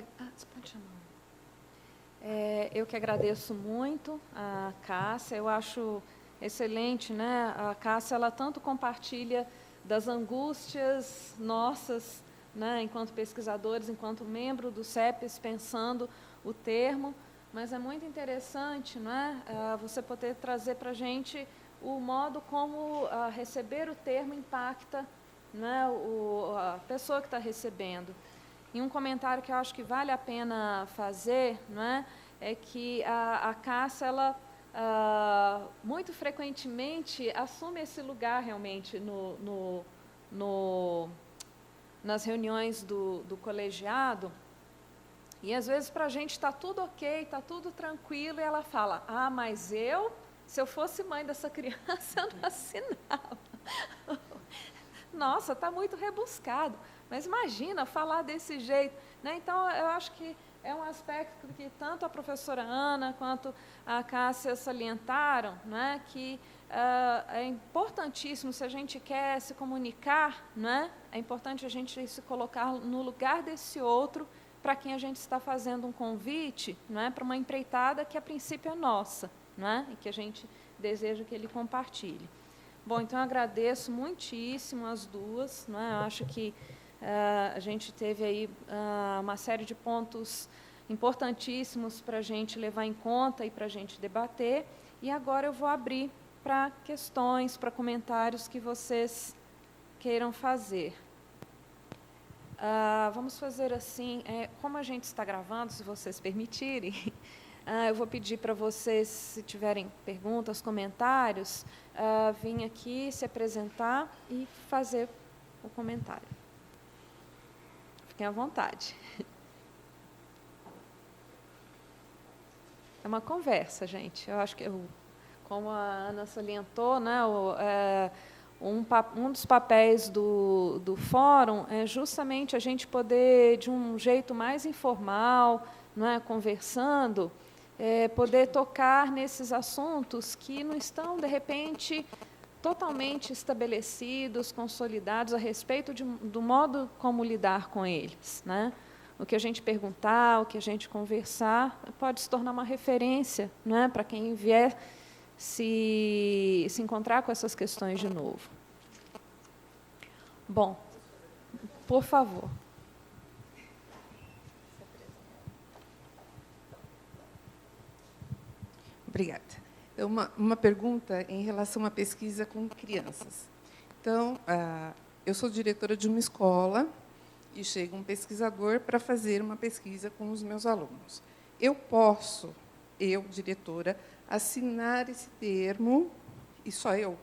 agradeço muito a Cássia. Eu acho excelente, né? A Cássia, ela tanto compartilha das angústias nossas, né, enquanto pesquisadores, enquanto membro do CEPES, pensando o termo, mas é muito interessante, né, você poder trazer para a gente o modo como receber o termo impacta, né, a pessoa que está recebendo. E um comentário que eu acho que vale a pena fazer, né, é que a Cássia, ela muito frequentemente assume esse lugar realmente nas reuniões do colegiado, e às vezes para a gente está tudo ok, está tudo tranquilo, e ela fala, mas se eu fosse mãe dessa criança, eu não assinava. Nossa, está muito rebuscado, mas imagina falar desse jeito, né? Então, eu acho que é um aspecto que tanto a professora Ana quanto a Cássia salientaram, né, que é importantíssimo, se a gente quer se comunicar, né, é importante a gente se colocar no lugar desse outro para quem a gente está fazendo um convite, né, para uma empreitada que a princípio é nossa, né, e que a gente deseja que ele compartilhe. Bom, então eu agradeço muitíssimo as duas, né, eu acho que a gente teve aí uma série de pontos importantíssimos para a gente levar em conta e para a gente debater. E agora eu vou abrir para questões, para comentários que vocês queiram fazer. Vamos fazer assim, como a gente está gravando, se vocês permitirem, eu vou pedir para vocês, se tiverem perguntas, comentários, vir aqui, se apresentar e fazer o comentário. Fiquem à vontade. É uma conversa, gente. Eu acho que, como a Ana salientou, né, um dos papéis do fórum é justamente a gente poder, de um jeito mais informal, né, conversando, poder tocar nesses assuntos que não estão, de repente, totalmente estabelecidos, consolidados a respeito do modo como lidar com eles, né? O que a gente perguntar, o que a gente conversar, pode se tornar uma referência, né, para quem vier se encontrar com essas questões de novo. Bom, por favor. Obrigada. Então, uma pergunta em relação à pesquisa com crianças. Então, eu sou diretora de uma escola e chega um pesquisador para fazer uma pesquisa com os meus alunos. Eu posso, diretora, assinar esse termo, e só eu,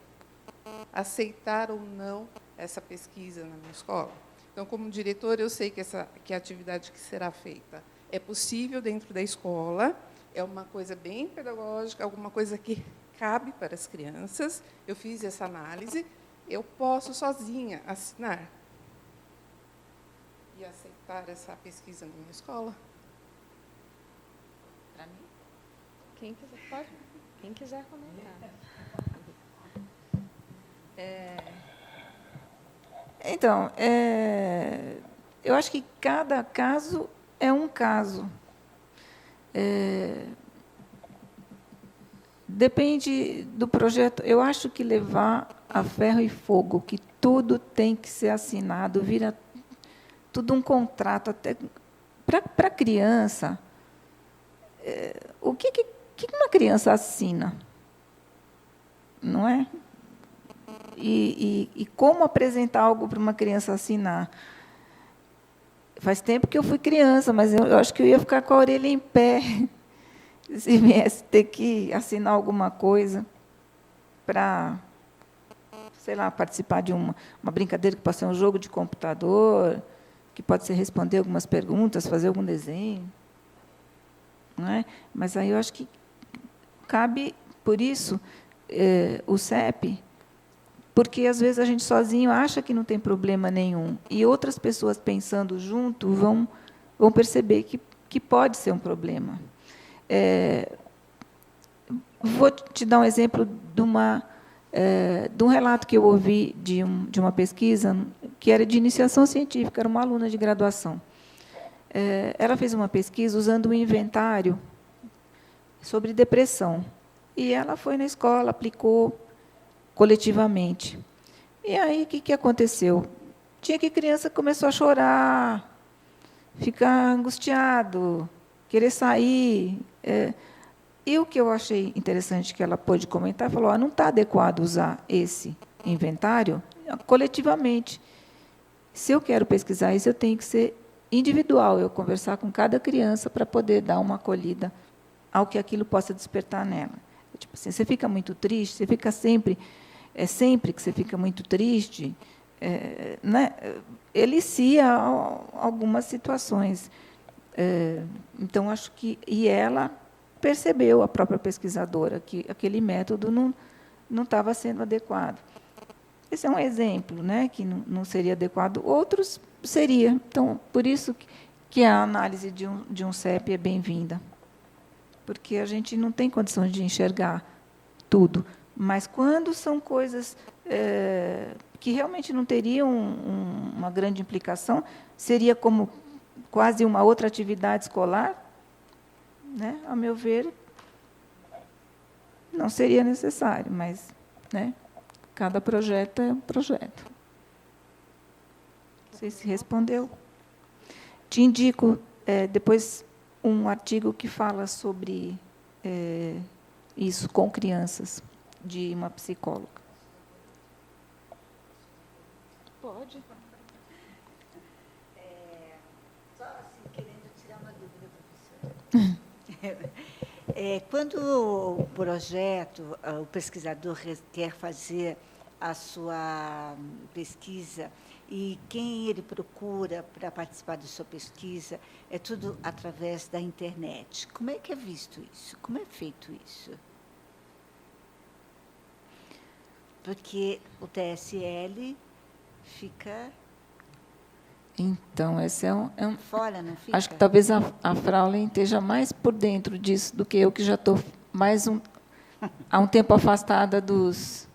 aceitar ou não essa pesquisa na minha escola? Então, como diretora, eu sei que a atividade que será feita é possível dentro da escola, é uma coisa bem pedagógica, alguma coisa que cabe para as crianças. Eu fiz essa análise. Eu posso sozinha assinar e aceitar essa pesquisa na minha escola? Para mim? Quem quiser, pode. Quem quiser comentar. Então, eu acho que cada caso é um caso. Depende do projeto. Eu acho que levar a ferro e fogo, que tudo tem que ser assinado, vira tudo um contrato. Até para a criança, o que uma criança assina? Não é? E como apresentar algo para uma criança assinar? Faz tempo que eu fui criança, mas eu acho que eu ia ficar com a orelha em pé se viesse ter que assinar alguma coisa para, sei lá, participar de uma brincadeira que pode ser um jogo de computador, que pode ser responder algumas perguntas, fazer algum desenho. Não é? Mas aí eu acho que cabe, por isso, o CEP, porque, às vezes, a gente sozinho acha que não tem problema nenhum, e outras pessoas pensando junto vão perceber que pode ser um problema. Vou te dar um exemplo de um relato que eu ouvi de uma pesquisa que era de iniciação científica, era uma aluna de graduação. Ela fez uma pesquisa usando um inventário sobre depressão. E ela foi na escola, aplicou coletivamente. E aí, o que aconteceu? Tinha que criança começou a chorar, ficar angustiado, querer sair. E o que eu achei interessante que ela pôde comentar, falou, não está adequado usar esse inventário coletivamente. Se eu quero pesquisar isso, eu tenho que ser individual, eu conversar com cada criança para poder dar uma acolhida ao que aquilo possa despertar nela. Tipo assim, você fica muito triste, você fica sempre que você fica muito triste, né, elicia algumas situações. Então, acho que... E ela percebeu, a própria pesquisadora, que aquele método não estava sendo adequado. Esse é um exemplo, né, que não seria adequado. Outros seria. Então, por isso que a análise de um CEP é bem-vinda. Porque a gente não tem condição de enxergar tudo. Mas, quando são coisas que realmente não teriam uma grande implicação, seria como quase uma outra atividade escolar, né? A meu ver, não seria necessário, mas, né, cada projeto é um projeto. Não sei se respondeu. Te indico depois um artigo que fala sobre isso com crianças, de uma psicóloga. Pode. Só assim, querendo tirar uma dúvida, professora. Quando o projeto, o pesquisador quer fazer a sua pesquisa, e quem ele procura para participar da sua pesquisa, é tudo através da internet. Como é que é visto isso? Como é feito isso? Porque o TSL fica... Então, esse é um fora, não fica? Acho que talvez a Fraulein esteja mais por dentro disso do que eu, que já estou há um tempo afastada das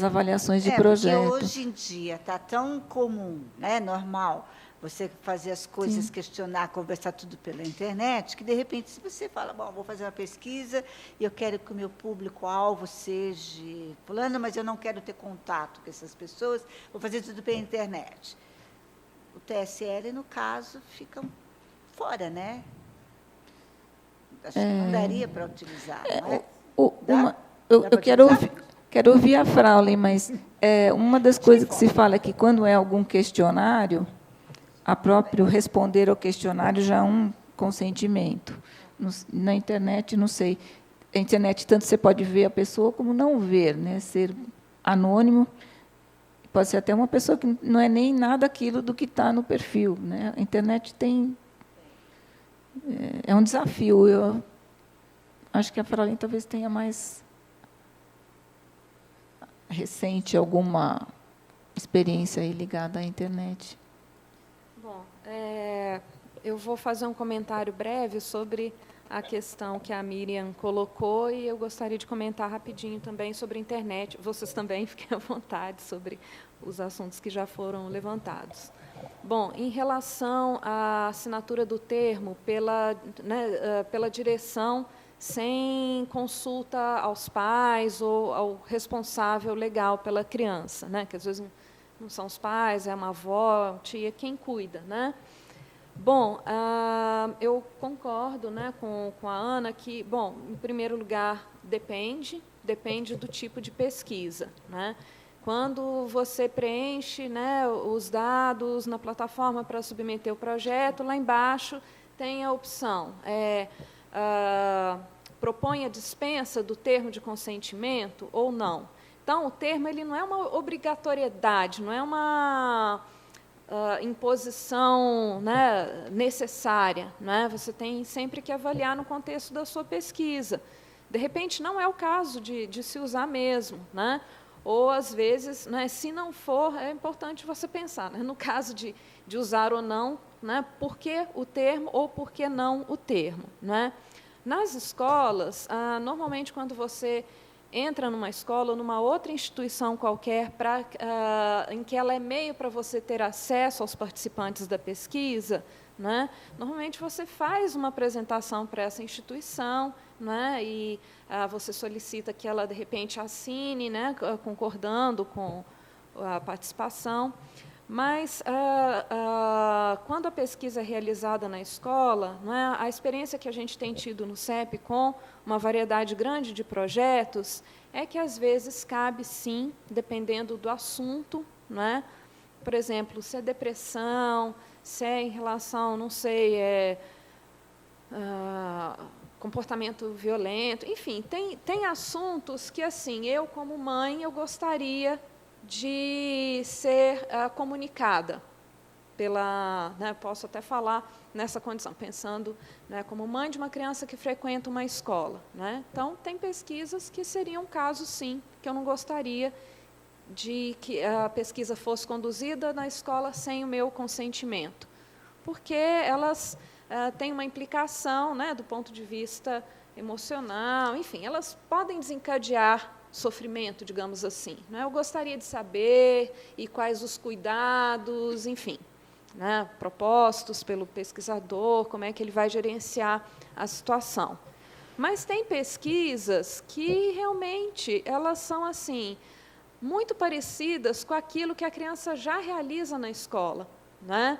avaliações de projeto. Porque hoje em dia está tão comum, né, normal, você fazer as coisas, sim, questionar, conversar tudo pela internet, que, de repente, se você fala, bom, vou fazer uma pesquisa e eu quero que o meu público-alvo seja fulano, mas eu não quero ter contato com essas pessoas, vou fazer tudo pela internet. O TSL, no caso, fica fora, né? Acho que não daria para utilizar, não é? Eu quero ouvir a Fraulein, mas uma das coisas que se fala é que, quando é algum questionário, a próprio responder ao questionário já é um consentimento. Na internet, não sei. Na internet, tanto você pode ver a pessoa como não ver, né? Ser anônimo. Pode ser até uma pessoa que não é nem nada aquilo do que está no perfil, né? A internet é um desafio. acho que a Fraulein talvez tenha mais recente alguma experiência aí ligada à internet. Bom, eu vou fazer um comentário breve sobre a questão que a Miriam colocou e eu gostaria de comentar rapidinho também sobre a internet. Vocês também fiquem à vontade sobre os assuntos que já foram levantados. Bom, em relação à assinatura do termo pela direção sem consulta aos pais ou ao responsável legal pela criança, né, que às vezes não são os pais, é uma avó, uma tia, quem cuida, né? Bom, eu concordo, né, com a Ana que, bom, em primeiro lugar, depende do tipo de pesquisa, né? Quando você preenche, né, os dados na plataforma para submeter o projeto, lá embaixo tem a opção, propõe a dispensa do termo de consentimento ou não. Então, o termo ele não é uma obrigatoriedade, não é uma imposição, né, necessária, né? Você tem sempre que avaliar no contexto da sua pesquisa. De repente, não é o caso de se usar mesmo, né? Ou, às vezes, né, se não for, é importante você pensar, né, no caso de usar ou não, né, por que o termo ou por que não o termo, né? Nas escolas, normalmente, quando você entra numa escola ou numa outra instituição qualquer em que ela é meio para você ter acesso aos participantes da pesquisa, né, normalmente você faz uma apresentação para essa instituição, né, e você solicita que ela, de repente, assine, né, concordando com a participação. Mas, quando a pesquisa é realizada na escola, né, a experiência que a gente tem tido no CEP com uma variedade grande de projetos é que, às vezes, cabe, sim, dependendo do assunto, né, por exemplo, se é depressão, se é em relação, não sei, comportamento violento, enfim, tem assuntos que, assim, eu, como mãe, eu gostaria de ser comunicada pela, né, posso até falar nessa condição, pensando, né, como mãe de uma criança que frequenta uma escola, né? Então, tem pesquisas que seriam casos, sim, que eu não gostaria de que a pesquisa fosse conduzida na escola sem o meu consentimento, porque elas têm uma implicação, né, do ponto de vista emocional, enfim, elas podem desencadear sofrimento, digamos assim, né? Eu gostaria de saber e quais os cuidados, enfim, né, propostos pelo pesquisador, como é que ele vai gerenciar a situação. Mas tem pesquisas que realmente elas são assim muito parecidas com aquilo que a criança já realiza na escola, né?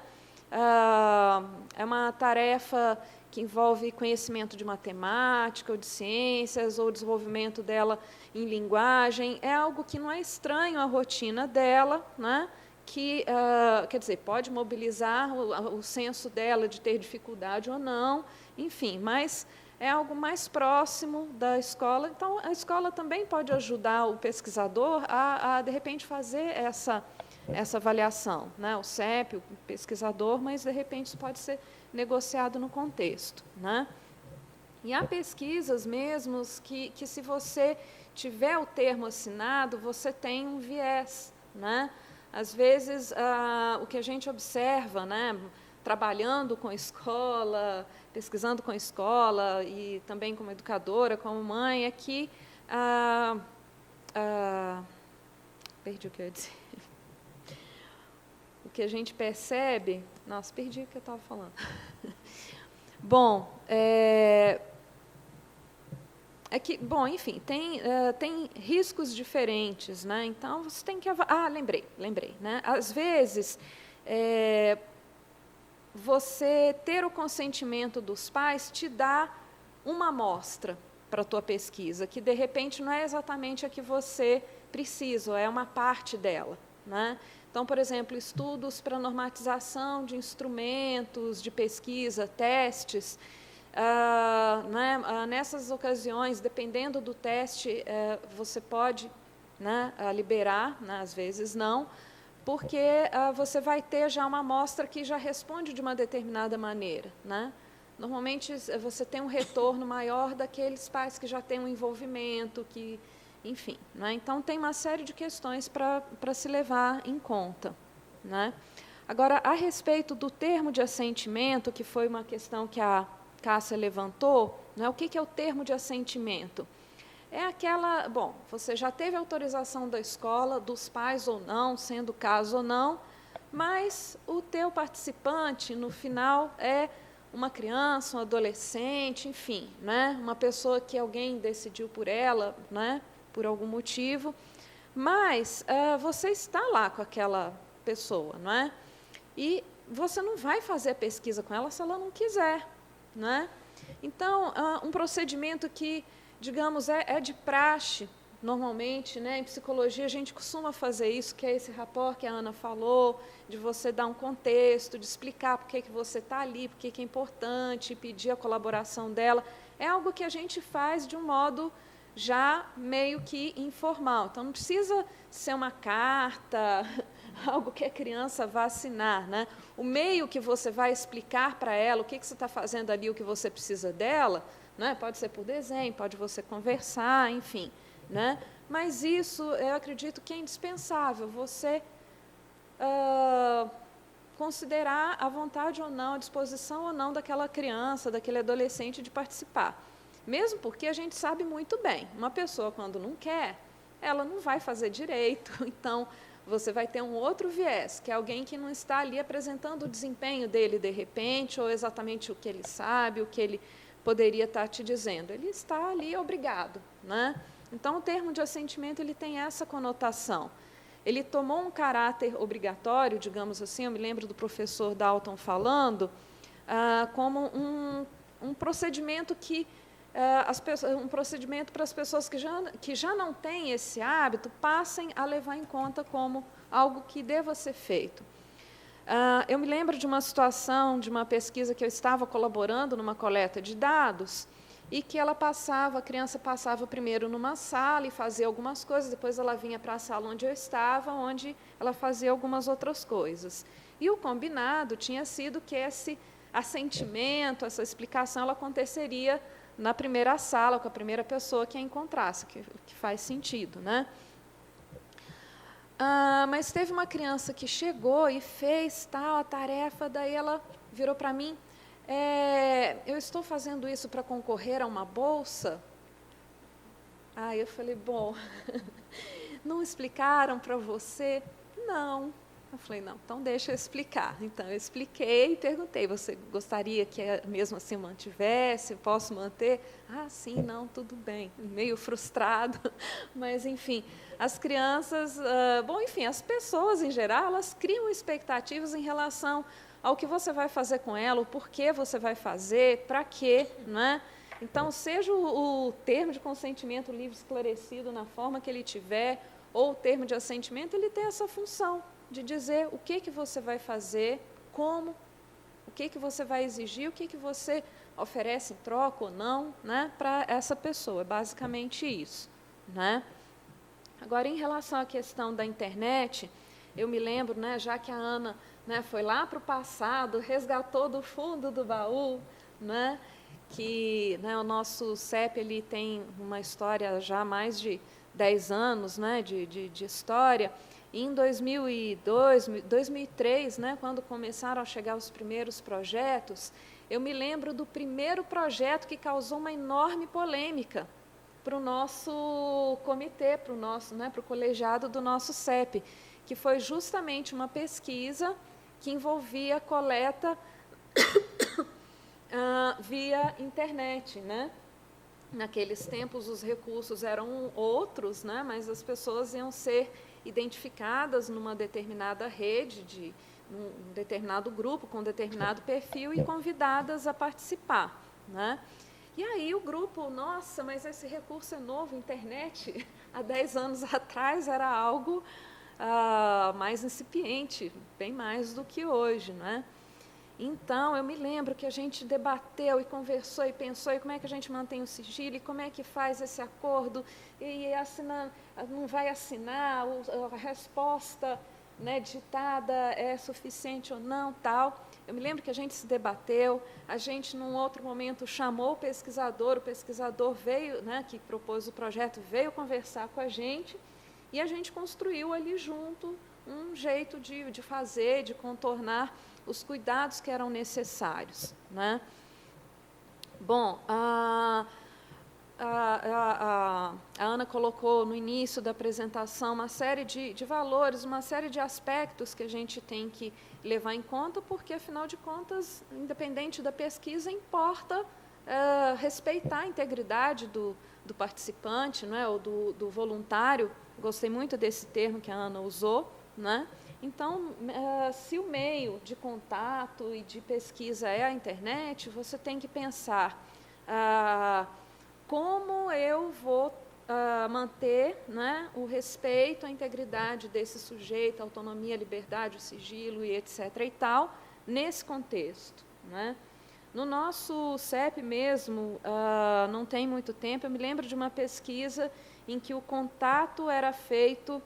É uma tarefa que envolve conhecimento de matemática ou de ciências, ou desenvolvimento dela em linguagem, é algo que não é estranho à rotina dela, né? Que, quer dizer, pode mobilizar o senso dela de ter dificuldade ou não, enfim, mas é algo mais próximo da escola. Então, a escola também pode ajudar o pesquisador de repente, fazer essa avaliação, né? O CEP, o pesquisador, mas, de repente, isso pode ser negociado no contexto, né? E há pesquisas mesmo que se você tiver o termo assinado, você tem um viés, né? Às vezes, o que a gente observa, né, trabalhando com a escola, pesquisando com a escola e também como educadora, como mãe, é que perdi o que eu ia dizer. O que a gente percebe... Nossa, perdi o que eu estava falando. Bom, enfim, tem riscos diferentes, né? Então, você tem que... lembrei. Né? Às vezes, você ter o consentimento dos pais te dá uma amostra para a tua pesquisa, que, de repente, não é exatamente a que você precisa, é uma parte dela, né? Então, por exemplo, estudos para normatização de instrumentos de pesquisa, testes, nessas ocasiões, dependendo do teste, você pode, né, liberar, né, às vezes não, porque você vai ter já uma amostra que já responde de uma determinada maneira, né? normalmente você tem um retorno maior daqueles pais que já têm um envolvimento, que, enfim. Né? Então, tem uma série de questões para se levar em conta. Né? Agora, a respeito do termo de assentimento, que foi uma questão que a Cássia levantou, né? O que é o termo de assentimento? É aquela, bom, você já teve autorização da escola, dos pais ou não, sendo o caso ou não, mas o teu participante, no final, é uma criança, um adolescente, enfim, né? Uma pessoa que alguém decidiu por ela, né? Por algum motivo, mas você está lá com aquela pessoa, não é? E você não vai fazer a pesquisa com ela se ela não quiser, né? Então, um procedimento que, digamos, é de praxe, normalmente, né? Em psicologia a gente costuma fazer isso, que é esse rapport que a Ana falou, de você dar um contexto, de explicar por que você está ali, por que é importante, pedir a colaboração dela. É algo que a gente faz de um modo já meio que informal. Então, não precisa ser uma carta, algo que a criança vá assinar. Né? O meio que você vai explicar para ela o que você está fazendo ali, o que você precisa dela, né? Pode ser por desenho, pode você conversar, enfim. Né? Mas isso, eu acredito que é indispensável, você considerar a vontade ou não, a disposição ou não daquela criança, daquele adolescente de participar. Mesmo porque a gente sabe muito bem, uma pessoa quando não quer, ela não vai fazer direito, então você vai ter um outro viés, que é alguém que não está ali apresentando o desempenho dele de repente, ou exatamente o que ele sabe, o que ele poderia estar te dizendo. Ele está ali obrigado. Né? Então, o termo de assentimento ele tem essa conotação. Ele tomou um caráter obrigatório, digamos assim, eu me lembro do professor Dalton falando, como um procedimento que um procedimento para as pessoas que já não têm esse hábito passem a levar em conta como algo que deva ser feito. Eu me lembro de uma situação, de uma pesquisa que eu estava colaborando numa coleta de dados e que a criança passava primeiro numa sala e fazia algumas coisas, depois ela vinha para a sala onde eu estava, onde ela fazia algumas outras coisas. E o combinado tinha sido que esse assentimento, essa explicação, ela aconteceria na primeira sala, com a primeira pessoa que a encontrasse, que faz sentido. Né? Mas teve uma criança que chegou e fez tal a tarefa, daí ela virou para mim, eu estou fazendo isso para concorrer a uma bolsa? Aí eu falei, bom, não explicaram para você? Não. Eu falei, não, então deixa eu explicar. Então, eu expliquei e perguntei, você gostaria que mesmo assim mantivesse? Posso manter? Ah, sim, não, tudo bem. Meio frustrado, mas, enfim, as crianças, as pessoas em geral, elas criam expectativas em relação ao que você vai fazer com ela, o porquê você vai fazer, para quê, não é? Então, seja o termo de consentimento livre esclarecido na forma que ele tiver, ou o termo de assentimento, ele tem essa função de dizer o que você vai fazer, como, o que você vai exigir, o que você oferece em troca ou não, né, para essa pessoa. É basicamente isso. Né? Agora, em relação à questão da internet, eu me lembro, né, já que a Ana, né, foi lá para o passado, resgatou do fundo do baú, né, que, né, o nosso CEP ele tem uma história já há mais de 10 anos, né, de história. E em 2002, 2003, né, quando começaram a chegar os primeiros projetos, eu me lembro do primeiro projeto que causou uma enorme polêmica para o nosso comitê, para o colegiado do nosso CEP, que foi justamente uma pesquisa que envolvia coleta via internet, né? Naqueles tempos os recursos eram outros, né? Mas as pessoas iam ser identificadas numa determinada rede, num determinado grupo, com um determinado perfil e convidadas a participar. Né? E aí o grupo, nossa, mas esse recurso é novo, internet, há 10 anos atrás era algo mais incipiente, bem mais do que hoje. Né? Então, eu me lembro que a gente debateu e conversou e pensou e como é que a gente mantém o sigilo e como é que faz esse acordo e não vai assinar, a resposta, né, digitada é suficiente ou não, tal. eu me lembro que a gente se debateu, a gente, num outro momento, chamou o pesquisador veio, né, que propôs o projeto, veio conversar com a gente, e a gente construiu ali junto um jeito de fazer, de contornar os cuidados que eram necessários, né? Bom, a Ana colocou no início da apresentação uma série de valores, uma série de aspectos que a gente tem que levar em conta, porque, afinal de contas, independente da pesquisa, importa respeitar a integridade do participante, né, ou do voluntário. Gostei muito desse termo que a Ana usou, né? Então, se o meio de contato e de pesquisa é a internet, você tem que pensar como eu vou manter, né, o respeito à integridade desse sujeito, a autonomia, a liberdade, o sigilo e etc. e tal, nesse contexto, né? No nosso CEP mesmo, não tem muito tempo, eu me lembro de uma pesquisa em que o contato era feito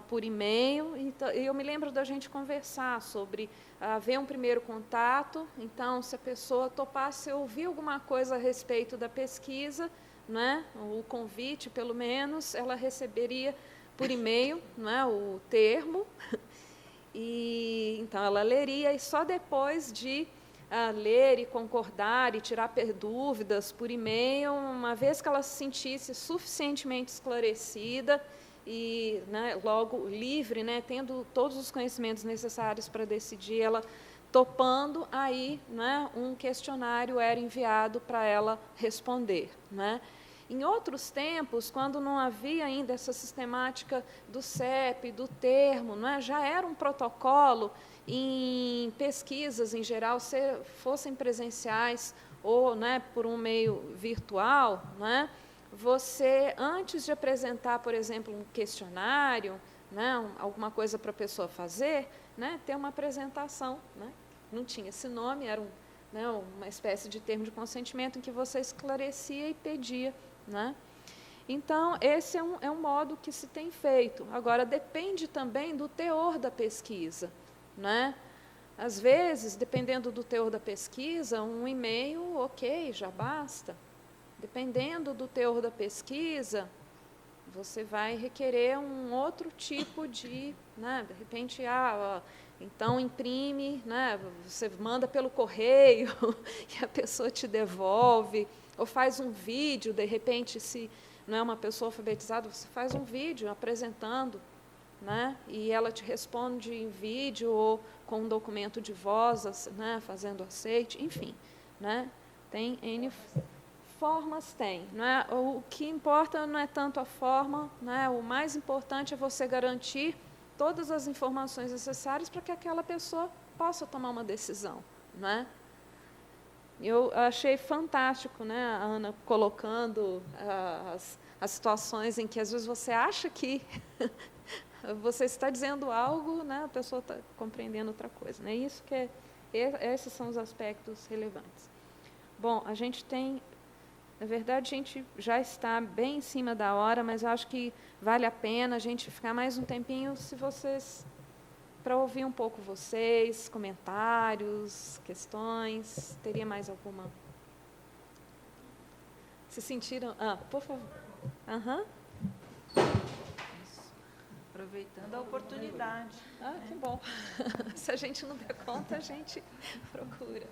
por e-mail, e eu me lembro da gente conversar sobre haver um primeiro contato. Então, se a pessoa topasse ouvir alguma coisa a respeito da pesquisa, né, o convite, pelo menos, ela receberia por e-mail, né, o termo, e então ela leria, e só depois de ler e concordar e tirar dúvidas por e-mail, uma vez que ela se sentisse suficientemente esclarecida e, né, logo livre, né, tendo todos os conhecimentos necessários para decidir, ela topando, aí, né, um questionário era enviado para ela responder, né? Em outros tempos, quando não havia ainda essa sistemática do CEP, do termo, né, já era um protocolo em pesquisas, em geral, fossem presenciais ou, né, por um meio virtual, né, você, antes de apresentar, por exemplo, um questionário, né, alguma coisa para a pessoa fazer, né, ter uma apresentação, né, não tinha esse nome, era né, uma espécie de termo de consentimento em que você esclarecia e pedia, né? Então, esse é um modo que se tem feito. Agora, depende também do teor da pesquisa, né? Às vezes, dependendo do teor da pesquisa, um e-mail, ok, já basta. Dependendo do teor da pesquisa, você vai requerer um outro tipo de, né, de repente, então imprime, né, você manda pelo correio e a pessoa te devolve, ou faz um vídeo, de repente, se não é uma pessoa alfabetizada, você faz um vídeo apresentando, né, e ela te responde em vídeo ou com um documento de voz, né, fazendo aceite, enfim, né, tem N formas, não é? O que importa não é tanto a forma, né? O mais importante é você garantir todas as informações necessárias para que aquela pessoa possa tomar uma decisão, né? Eu achei fantástico, né, a Ana colocando as situações em que às vezes você acha que você está dizendo algo, né, a pessoa está compreendendo outra coisa, né? Isso que esses são os aspectos relevantes. Bom, a gente tem, na verdade, a gente já está bem em cima da hora, mas eu acho que vale a pena a gente ficar mais um tempinho, para ouvir um pouco vocês, comentários, questões. Teria mais alguma? Se sentiram? Por favor. Aproveitando a oportunidade. Que bom. Se a gente não der conta, a gente procura.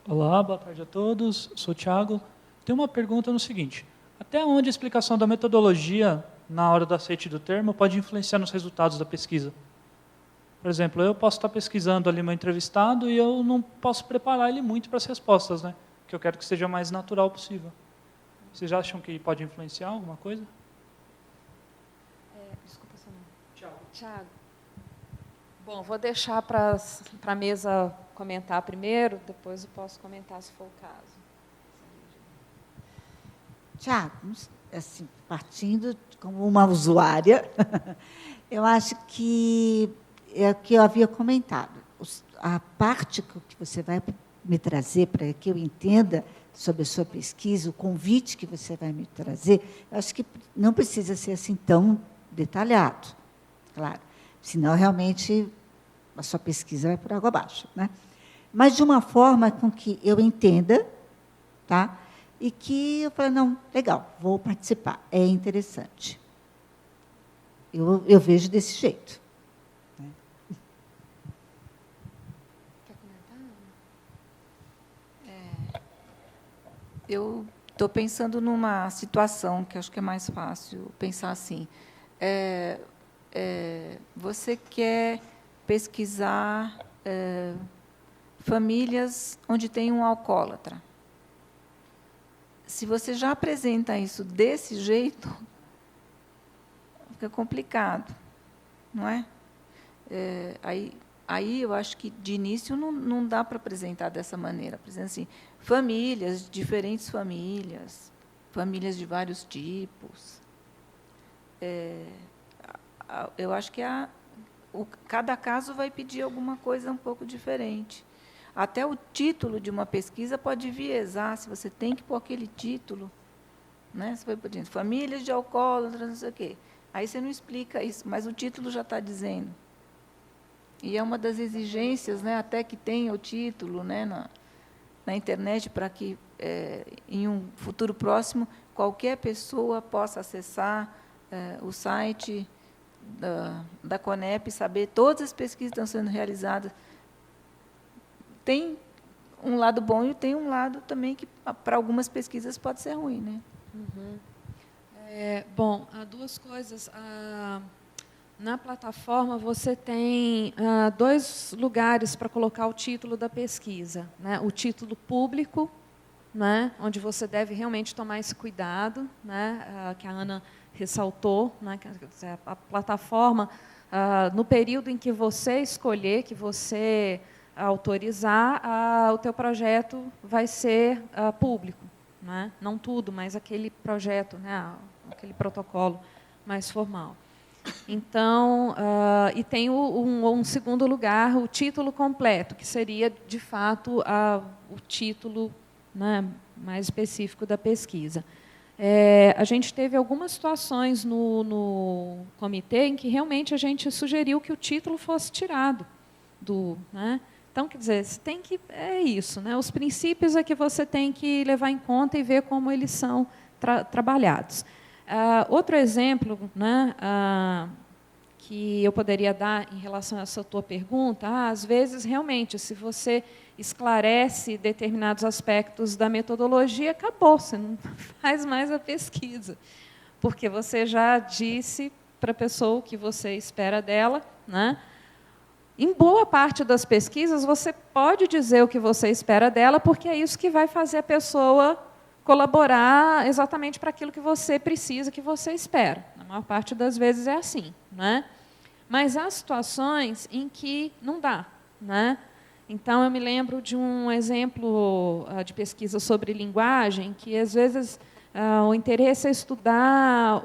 Olá, boa tarde a todos. Sou o Thiago. Tenho uma pergunta no seguinte: até onde a explicação da metodologia na hora do aceite do termo pode influenciar nos resultados da pesquisa? Por exemplo, eu posso estar pesquisando ali meu entrevistado e eu não posso preparar ele muito para as respostas, né? Porque eu quero que seja o mais natural possível. Vocês acham que pode influenciar alguma coisa? Desculpa seu nome. Thiago. Bom, vou deixar para a mesa comentar primeiro, depois eu posso comentar se for o caso. Tiago, assim, partindo como uma usuária, eu acho que é o que eu havia comentado. A parte que você vai me trazer para que eu entenda sobre a sua pesquisa, o convite que você vai me trazer, eu acho que não precisa ser assim tão detalhado, claro. Senão, realmente, a sua pesquisa vai por água abaixo, né? Mas de uma forma com que eu entenda, tá? E que eu falo, não, legal, vou participar, é interessante. Eu vejo desse jeito. Né? Quer comentar? Eu estou pensando numa situação que acho que é mais fácil pensar assim. Você quer pesquisar famílias onde tem um alcoólatra. Se você já apresenta isso desse jeito, fica complicado, não é? Aí eu acho que, de início, não dá para apresentar dessa maneira. Apresenta assim, famílias, diferentes famílias, famílias de vários tipos. Eu acho que cada caso vai pedir alguma coisa um pouco diferente. Até o título de uma pesquisa pode enviesar, se você tem que pôr aquele título. Né? Você vai pedindo, famílias de alcoólatras, não sei o quê. Aí você não explica isso, mas o título já está dizendo. E é uma das exigências, né, até que tenha o título, né, na internet, para que, em um futuro próximo, qualquer pessoa possa acessar o site da CONEP e saber todas as pesquisas que estão sendo realizadas. Tem um lado bom e tem um lado também que, para algumas pesquisas, pode ser ruim. Né? Uhum. Bom, há duas coisas. Na plataforma, você tem 2 lugares para colocar o título da pesquisa. Né? O título público, né? Onde você deve realmente tomar esse cuidado, né? Que a Ana ressaltou. Né? A plataforma, no período em que você escolher, que você autorizar, o teu projeto vai ser público. Né? Não tudo, mas aquele projeto, né? Aquele protocolo mais formal. Então, e tem um segundo lugar, o título completo, que seria, de fato, o título, né, mais específico da pesquisa. A gente teve algumas situações no comitê em que realmente a gente sugeriu que o título fosse tirado né? Então, quer dizer, você tem que, isso, né? Os princípios é que você tem que levar em conta e ver como eles são trabalhados. Outro exemplo, né, que eu poderia dar em relação a essa tua pergunta, às vezes, realmente, se você esclarece determinados aspectos da metodologia, acabou, você não faz mais a pesquisa, porque você já disse para a pessoa o que você espera dela, né? Em boa parte das pesquisas, você pode dizer o que você espera dela, porque é isso que vai fazer a pessoa colaborar exatamente para aquilo que você precisa, que você espera. Na maior parte das vezes é assim. Né? Mas há situações em que não dá. Né? Então, eu me lembro de um exemplo de pesquisa sobre linguagem, que, às vezes, o interesse é estudar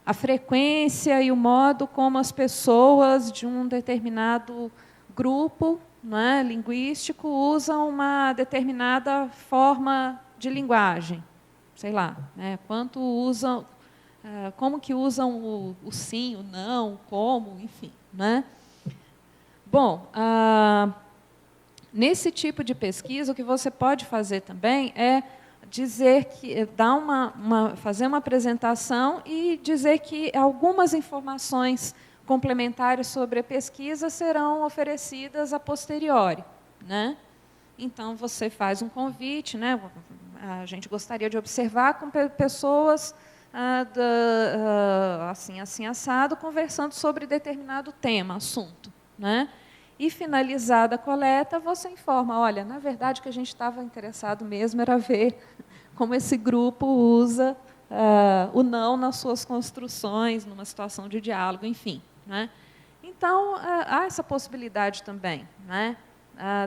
a frequência e o modo como as pessoas de um determinado grupo, né, linguístico usam uma determinada forma de linguagem. Sei lá, né, quanto usam, como que usam o sim, o não, o como, enfim. Né? Bom, nesse tipo de pesquisa, o que você pode fazer também é dizer que fazer uma apresentação e dizer que algumas informações complementares sobre a pesquisa serão oferecidas a posteriori, né? Então você faz um convite, né? A gente gostaria de observar com pessoas assim assado, conversando sobre determinado tema, assunto, né? E finalizada a coleta, você informa, olha, na verdade, o que a gente estava interessado mesmo era ver como esse grupo usa o não nas suas construções, numa situação de diálogo, enfim. Né? Então, há essa possibilidade também, né?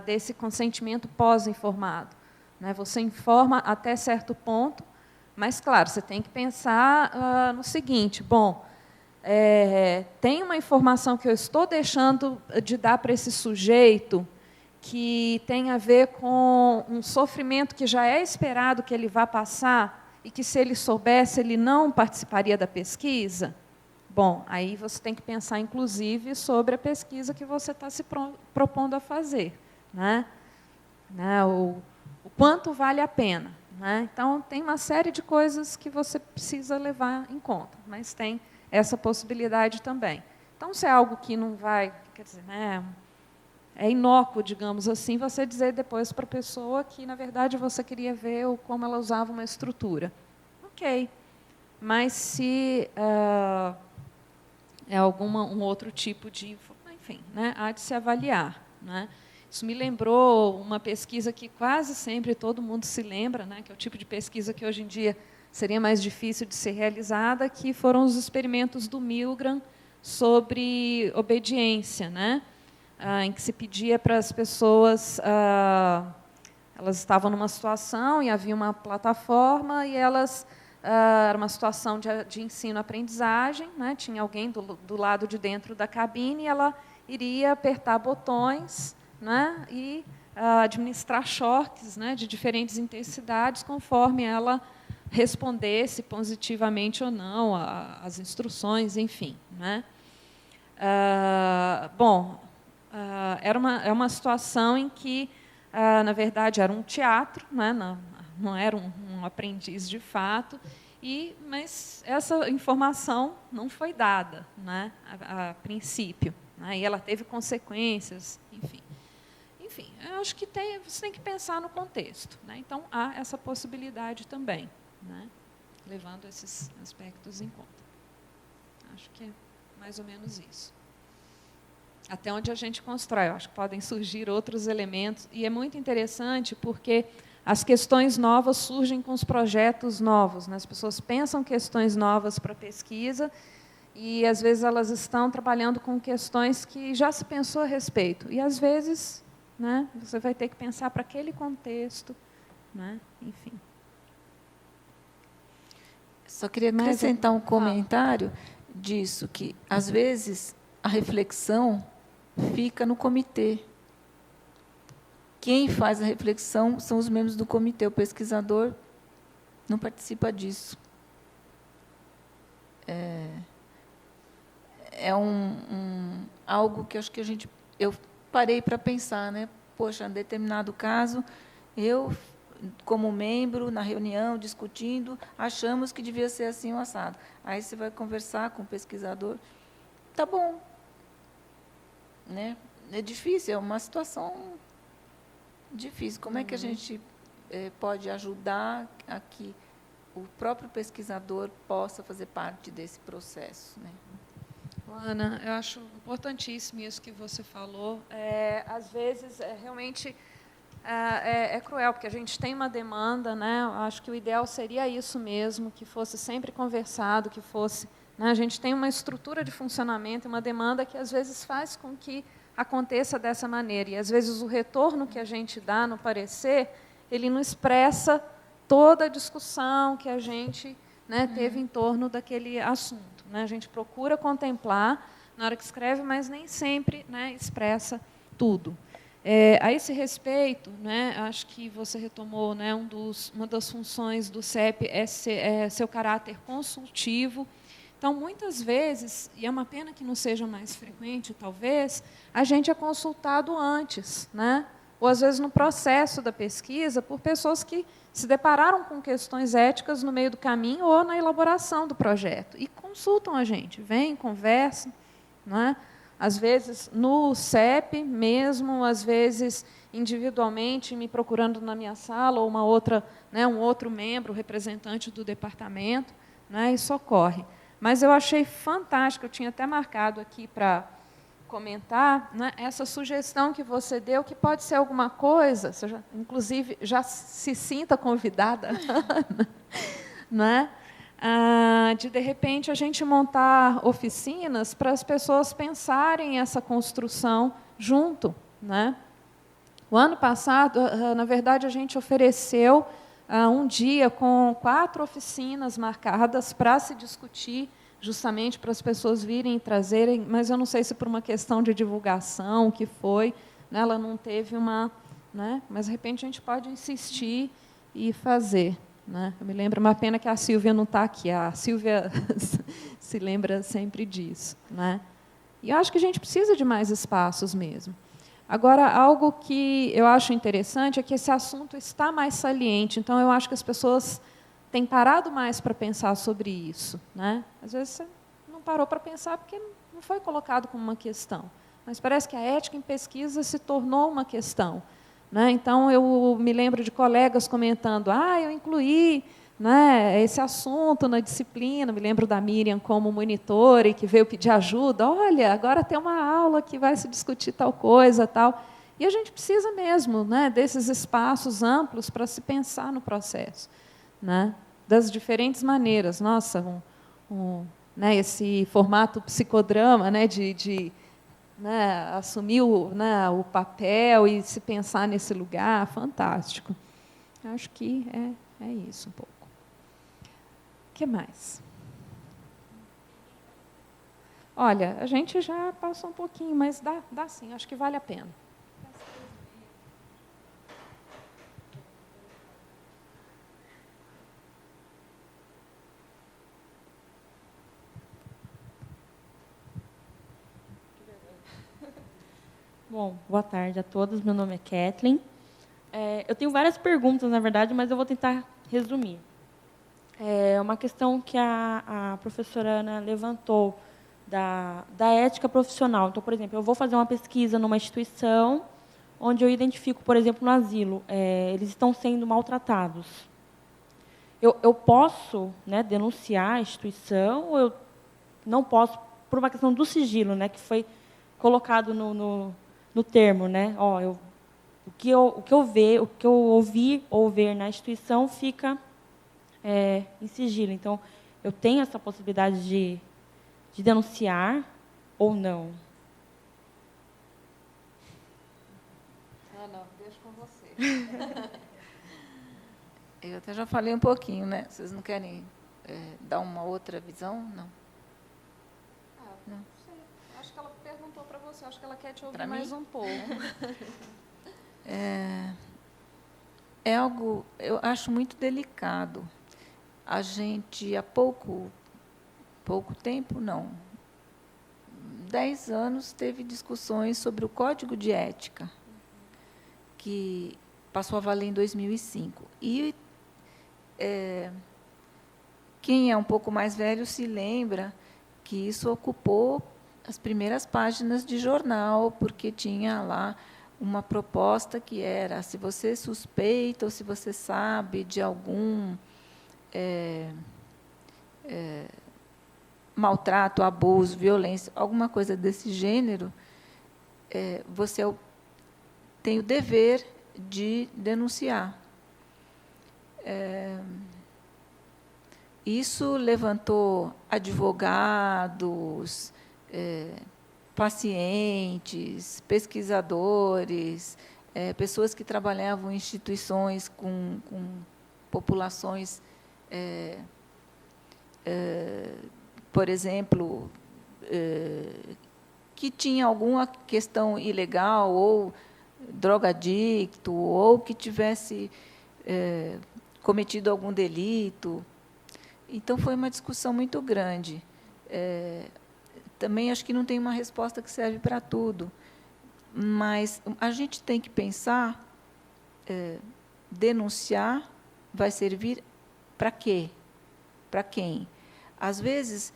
Desse consentimento pós-informado. Né? Você informa até certo ponto, mas, claro, você tem que pensar no seguinte, bom, tem uma informação que eu estou deixando de dar para esse sujeito que tem a ver com um sofrimento que já é esperado que ele vá passar e que, se ele soubesse, ele não participaria da pesquisa? bom, aí você tem que pensar, inclusive, sobre a pesquisa que você está se propondo a fazer, né? O quanto vale a pena, né? Então, tem uma série de coisas que você precisa levar em conta, mas tem essa possibilidade também. Então, se é algo que não vai, quer dizer, né, é inócuo, digamos assim, você dizer depois para a pessoa que, na verdade, você queria ver como ela usava uma estrutura. Ok. Mas se é um outro tipo de... Enfim, né, há de se avaliar, né? Isso me lembrou uma pesquisa que quase sempre todo mundo se lembra, né, que é o tipo de pesquisa que hoje em dia seria mais difícil de ser realizada, que foram os experimentos do Milgram sobre obediência, né? Em que se pedia para as pessoas, elas estavam numa situação e havia uma plataforma e elas, era uma situação de ensino-aprendizagem, né? Tinha alguém do lado de dentro da cabine e ela iria apertar botões, né? E administrar choques, né, de diferentes intensidades conforme ela respondesse positivamente ou não às instruções, enfim, né? Era uma situação em que, na verdade, era um teatro, né? Não era um aprendiz de fato, mas essa informação não foi dada, né, a princípio, né? E ela teve consequências, enfim. Enfim, eu acho que você tem que pensar no contexto, né? Então, há essa possibilidade também, né, levando esses aspectos em conta. Acho que é mais ou menos isso. Até onde a gente constrói, eu acho que podem surgir outros elementos, e é muito interessante porque as questões novas surgem com os projetos novos, né? As pessoas pensam questões novas para a pesquisa e, às vezes, elas estão trabalhando com questões que já se pensou a respeito. E, às vezes, né, você vai ter que pensar para aquele contexto, né? Enfim. Só queria acrescentar um comentário disso, que, às vezes, a reflexão fica no comitê. Quem faz a reflexão são os membros do comitê. O pesquisador não participa disso. É algo que acho que eu parei para pensar, né? Poxa, em determinado caso, eu, como membro, na reunião, discutindo, achamos que devia ser assim o assado. Aí você vai conversar com o pesquisador, tá bom. Né? É difícil, é uma situação difícil. Como é que a gente pode ajudar a que o próprio pesquisador possa fazer parte desse processo, né? Ana, eu acho importantíssimo isso que você falou. Às vezes, realmente é cruel, porque a gente tem uma demanda, né? Eu acho que o ideal seria isso mesmo, que fosse sempre conversado, que fosse... Né? A gente tem uma estrutura de funcionamento, uma demanda que, às vezes, faz com que aconteça dessa maneira. E, às vezes, o retorno que a gente dá no parecer, ele não expressa toda a discussão que a gente, né, teve em torno daquele assunto. Né? A gente procura contemplar na hora que escreve, mas nem sempre, né, expressa tudo. A esse respeito, né, acho que você retomou, né, uma das funções do CEP é seu caráter consultivo. Então, muitas vezes, e é uma pena que não seja mais frequente, talvez, a gente é consultado antes, né? Ou, às vezes, no processo da pesquisa, por pessoas que se depararam com questões éticas no meio do caminho ou na elaboração do projeto. E consultam a gente, vêm, conversam, né? Às vezes, no CEP mesmo, às vezes, individualmente, me procurando na minha sala, ou uma outra, né, um outro membro, representante do departamento, né? Isso ocorre. Mas eu achei fantástico, eu tinha até marcado aqui para comentar, né, essa sugestão que você deu, que pode ser alguma coisa, você inclusive, já se sinta convidada, né, de repente, a gente montar oficinas para as pessoas pensarem essa construção junto. Né? O ano passado, na verdade, a gente ofereceu um dia com 4 oficinas marcadas para se discutir, justamente para as pessoas virem e trazerem, mas eu não sei se por uma questão de divulgação, o que foi, né, ela não teve uma... Né, mas, de repente, a gente pode insistir e fazer. né? Eu me lembro, uma pena que a Silvia não está aqui, a Silvia se lembra sempre disso, né? E eu acho que a gente precisa de mais espaços mesmo. Agora, algo que eu acho interessante é que esse assunto está mais saliente, então eu acho que as pessoas têm parado mais para pensar sobre isso, né? Às vezes você não parou para pensar porque não foi colocado como uma questão, mas parece que a ética em pesquisa se tornou uma questão, né? Então, eu me lembro de colegas comentando, eu incluí, né, esse assunto na disciplina, me lembro da Miriam como monitora e que veio pedir ajuda, olha, agora tem uma aula que vai se discutir tal coisa, tal. E a gente precisa mesmo, né, desses espaços amplos para se pensar no processo, né, das diferentes maneiras. Nossa, né, esse formato psicodrama, né, né, assumir o papel e se pensar nesse lugar, fantástico. Acho que é isso um pouco. O que mais? Olha, a gente já passou um pouquinho, mas dá sim, acho que vale a pena. Bom, boa tarde a todos. Meu nome é Kathleen. Eu tenho várias perguntas, na verdade, mas eu vou tentar resumir. É uma questão que a professora Ana levantou da ética profissional. Então, por exemplo, eu vou fazer uma pesquisa numa instituição onde eu identifico, por exemplo, no asilo, eles estão sendo maltratados. Eu posso, né, denunciar a instituição ou eu não posso, por uma questão do sigilo, né, que foi colocado no termo, né? O que eu ouvir ou ver na instituição fica em sigilo. Então, eu tenho essa possibilidade de denunciar ou não? Não, deixa com você. Eu até já falei um pouquinho, né? Vocês não querem dar uma outra visão? Não. Não sei. Acho que ela perguntou para você, acho que ela quer te ouvir Pra mais mim? um pouco. É algo, eu acho muito delicado. A gente, há pouco tempo, não, 10 anos, teve discussões sobre o Código de Ética, que passou a valer em 2005. E quem é um pouco mais velho se lembra que isso ocupou as primeiras páginas de jornal, porque tinha lá uma proposta que era, se você suspeita ou se você sabe de algum maltrato, abuso, violência, alguma coisa desse gênero, você tem o dever de denunciar. Isso levantou advogados, pacientes, pesquisadores, pessoas que trabalhavam em instituições com populações, por exemplo, que tinha alguma questão ilegal, ou drogadicto, ou que tivesse cometido algum delito. Então, foi uma discussão muito grande. Também acho que não tem uma resposta que serve para tudo, mas a gente tem que pensar, denunciar vai servir para quê? Para quem? Às vezes,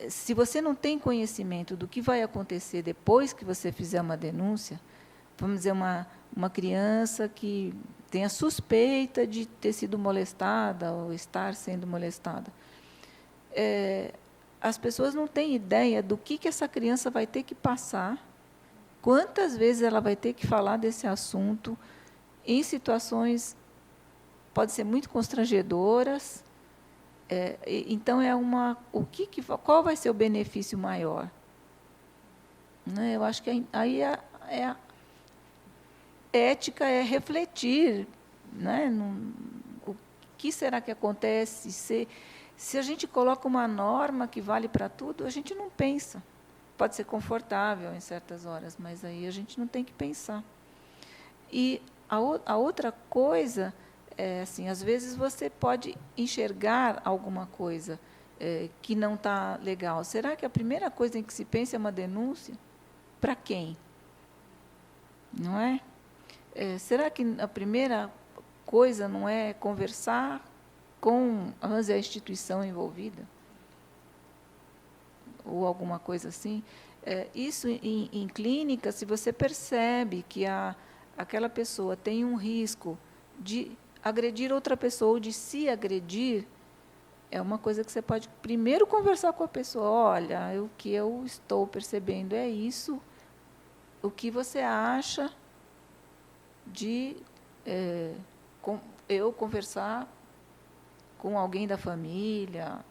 se você não tem conhecimento do que vai acontecer depois que você fizer uma denúncia, vamos dizer, uma criança que tem a suspeita de ter sido molestada ou estar sendo molestada, as pessoas não têm ideia do que essa criança vai ter que passar, quantas vezes ela vai ter que falar desse assunto, em situações, pode ser muito constrangedoras. Então, qual vai ser o benefício maior? Né? Eu acho que aí a ética é refletir, né? O que será que acontece se a gente coloca uma norma que vale para tudo, a gente não pensa. Pode ser confortável em certas horas, mas aí a gente não tem que pensar. E a outra coisa assim, às vezes você pode enxergar alguma coisa que não está legal. Será que a primeira coisa em que se pensa é uma denúncia? Para quem? Não é? Será que a primeira coisa não é conversar com a instituição envolvida? Ou alguma coisa assim? Isso, em clínica, se você percebe que aquela pessoa tem um risco de agredir outra pessoa ou de se agredir, é uma coisa que você pode primeiro conversar com a pessoa. Olha, o que eu estou percebendo é isso. O que você acha de eu conversar com alguém da família?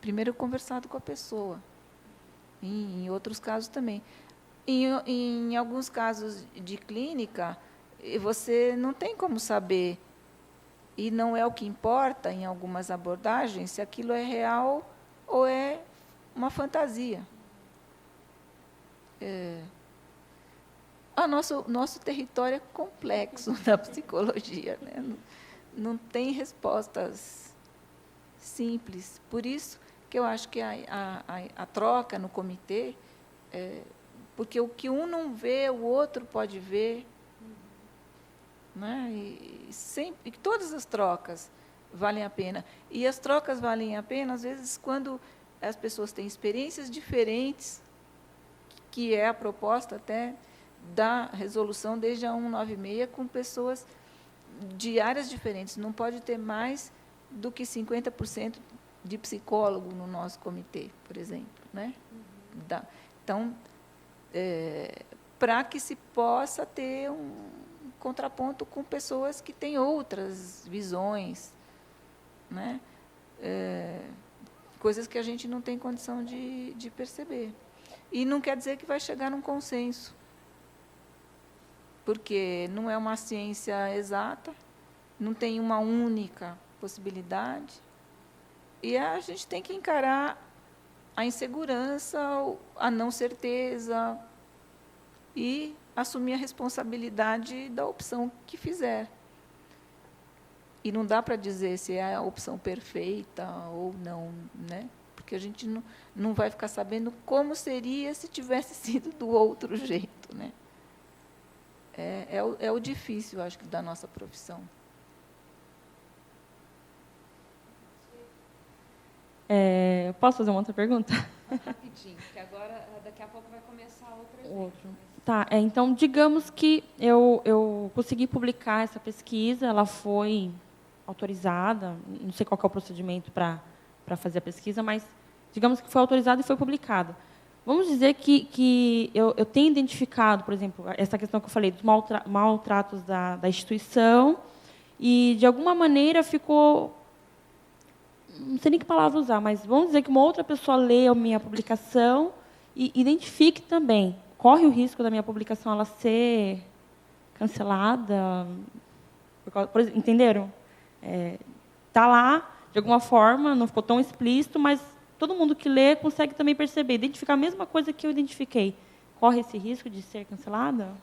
Primeiro conversado com a pessoa. Em outros casos também. Em alguns casos de clínica, você não tem como saber, e não é o que importa em algumas abordagens, se aquilo é real ou é uma fantasia. Nosso território é complexo da psicologia, né? Não tem respostas simples. Por isso que eu acho que a troca no comitê, porque o que um não vê, o outro pode ver. Né? E todas as trocas valem a pena. E as trocas valem a pena, às vezes, quando as pessoas têm experiências diferentes, que é a proposta até da resolução desde a 196, com pessoas de áreas diferentes. Não pode ter mais do que 50% de psicólogo no nosso comitê, por exemplo. Né? Então, para que se possa ter um contraponto com pessoas que têm outras visões, né? Coisas que a gente não tem condição de perceber. E não quer dizer que vai chegar num consenso, porque não é uma ciência exata, não tem uma única possibilidade, e a gente tem que encarar a insegurança, a não certeza, e assumir a responsabilidade da opção que fizer. E não dá para dizer se é a opção perfeita ou não, né? Porque a gente não vai ficar sabendo como seria se tivesse sido do outro jeito, né? É o difícil, acho que, da nossa profissão. Posso fazer uma outra pergunta? Rapidinho, porque agora, daqui a pouco vai começar outra. Tá, então, digamos que eu consegui publicar essa pesquisa, ela foi autorizada, não sei qual que é o procedimento para fazer a pesquisa, mas digamos que foi autorizada e foi publicada. Vamos dizer que eu tenho identificado, por exemplo, essa questão que eu falei, dos maltratos da instituição, e, de alguma maneira, ficou... Não sei nem que palavra usar, mas vamos dizer que uma outra pessoa lê a minha publicação e identifique também. Corre o risco da minha publicação ela ser cancelada? Entenderam? Está lá, de alguma forma, não ficou tão explícito, mas todo mundo que lê consegue também perceber, identificar a mesma coisa que eu identifiquei. Corre esse risco de ser cancelada?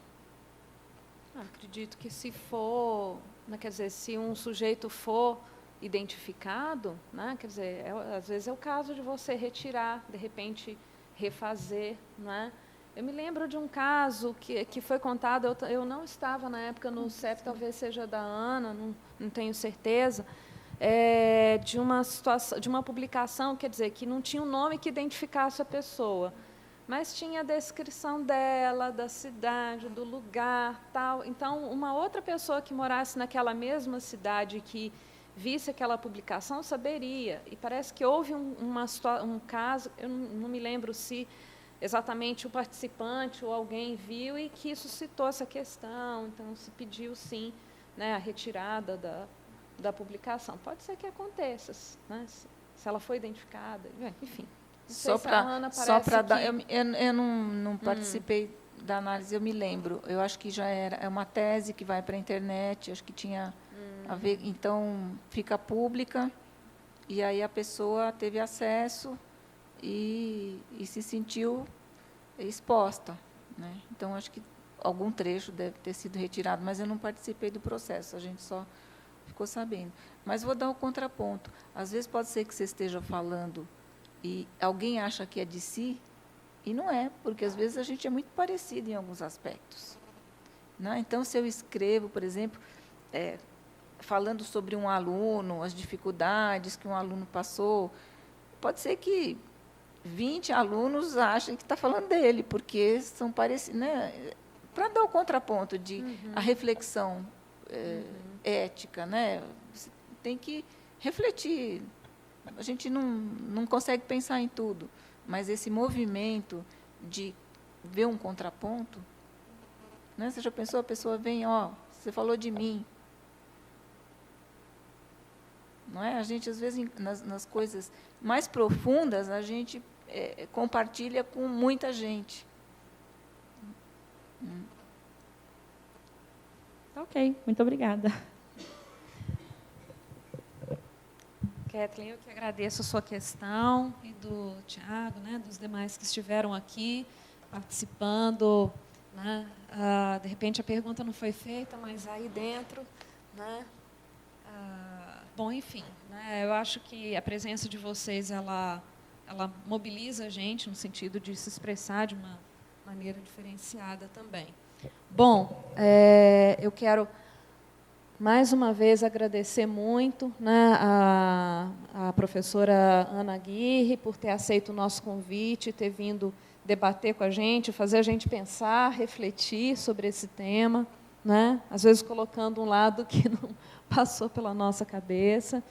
Acredito que se for, né, quer dizer, se um sujeito for identificado, né, quer dizer, às vezes é o caso de você retirar, de repente refazer, não é? Eu me lembro de um caso que foi contado, eu não estava na época no CEP, talvez seja da Ana, não tenho certeza, de uma situação, de uma publicação, quer dizer, que não tinha um nome que identificasse a pessoa, mas tinha a descrição dela, da cidade, do lugar, tal. Então, uma outra pessoa que morasse naquela mesma cidade, que visse aquela publicação, saberia. E parece que houve um caso, eu não me lembro se exatamente o participante ou alguém viu e que suscitou essa questão. Então, se pediu, sim, né, a retirada da publicação. Pode ser que aconteça, né, se ela foi identificada, enfim. Só para dar... Eu não participei da análise, eu me lembro. Eu acho que já é uma tese que vai para a internet, acho que tinha a ver. Então, fica pública, e aí a pessoa teve acesso e se sentiu exposta, né? Então, acho que algum trecho deve ter sido retirado, mas eu não participei do processo, a gente só ficou sabendo. Mas vou dar o contraponto. Às vezes pode ser que você esteja falando e alguém acha que é de si, e não é, porque às vezes a gente é muito parecido em alguns aspectos. Né? Então, se eu escrevo, por exemplo, falando sobre um aluno, as dificuldades que um aluno passou, pode ser que 20 alunos achem que está falando dele, porque são parecidos. Né? Para dar o contraponto de a reflexão ética, né? Você tem que refletir. A gente não consegue pensar em tudo, mas esse movimento de ver um contraponto, né? Você já pensou, a pessoa vem, você falou de mim. Não é? A gente, às vezes, nas coisas mais profundas, a gente compartilha com muita gente. Ok, muito obrigada. Kathleen, eu que agradeço a sua questão e do Tiago, né, dos demais que estiveram aqui participando. Né? De repente, a pergunta não foi feita, mas aí dentro... Né? Bom, enfim, né, eu acho que a presença de vocês, ela mobiliza a gente no sentido de se expressar de uma maneira diferenciada também. Bom, eu quero mais uma vez agradecer muito, né, a professora Ana Aguirre por ter aceito o nosso convite, ter vindo debater com a gente, fazer a gente pensar, refletir sobre esse tema, né, às vezes colocando um lado que não passou pela nossa cabeça.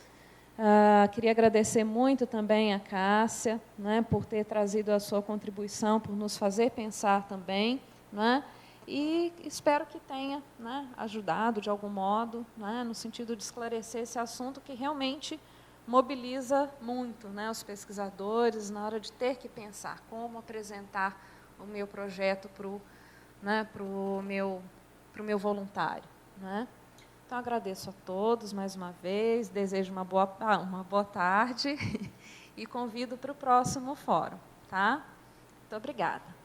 Queria agradecer muito também a Cássia, né, por ter trazido a sua contribuição, por nos fazer pensar também, né, e espero que tenha, né, ajudado de algum modo, né, no sentido de esclarecer esse assunto que realmente mobiliza muito, né, os pesquisadores na hora de ter que pensar como apresentar o meu projeto para o meu voluntário. Né. Então, agradeço a todos mais uma vez, desejo uma boa tarde e convido para o próximo fórum. Tá? Muito obrigada.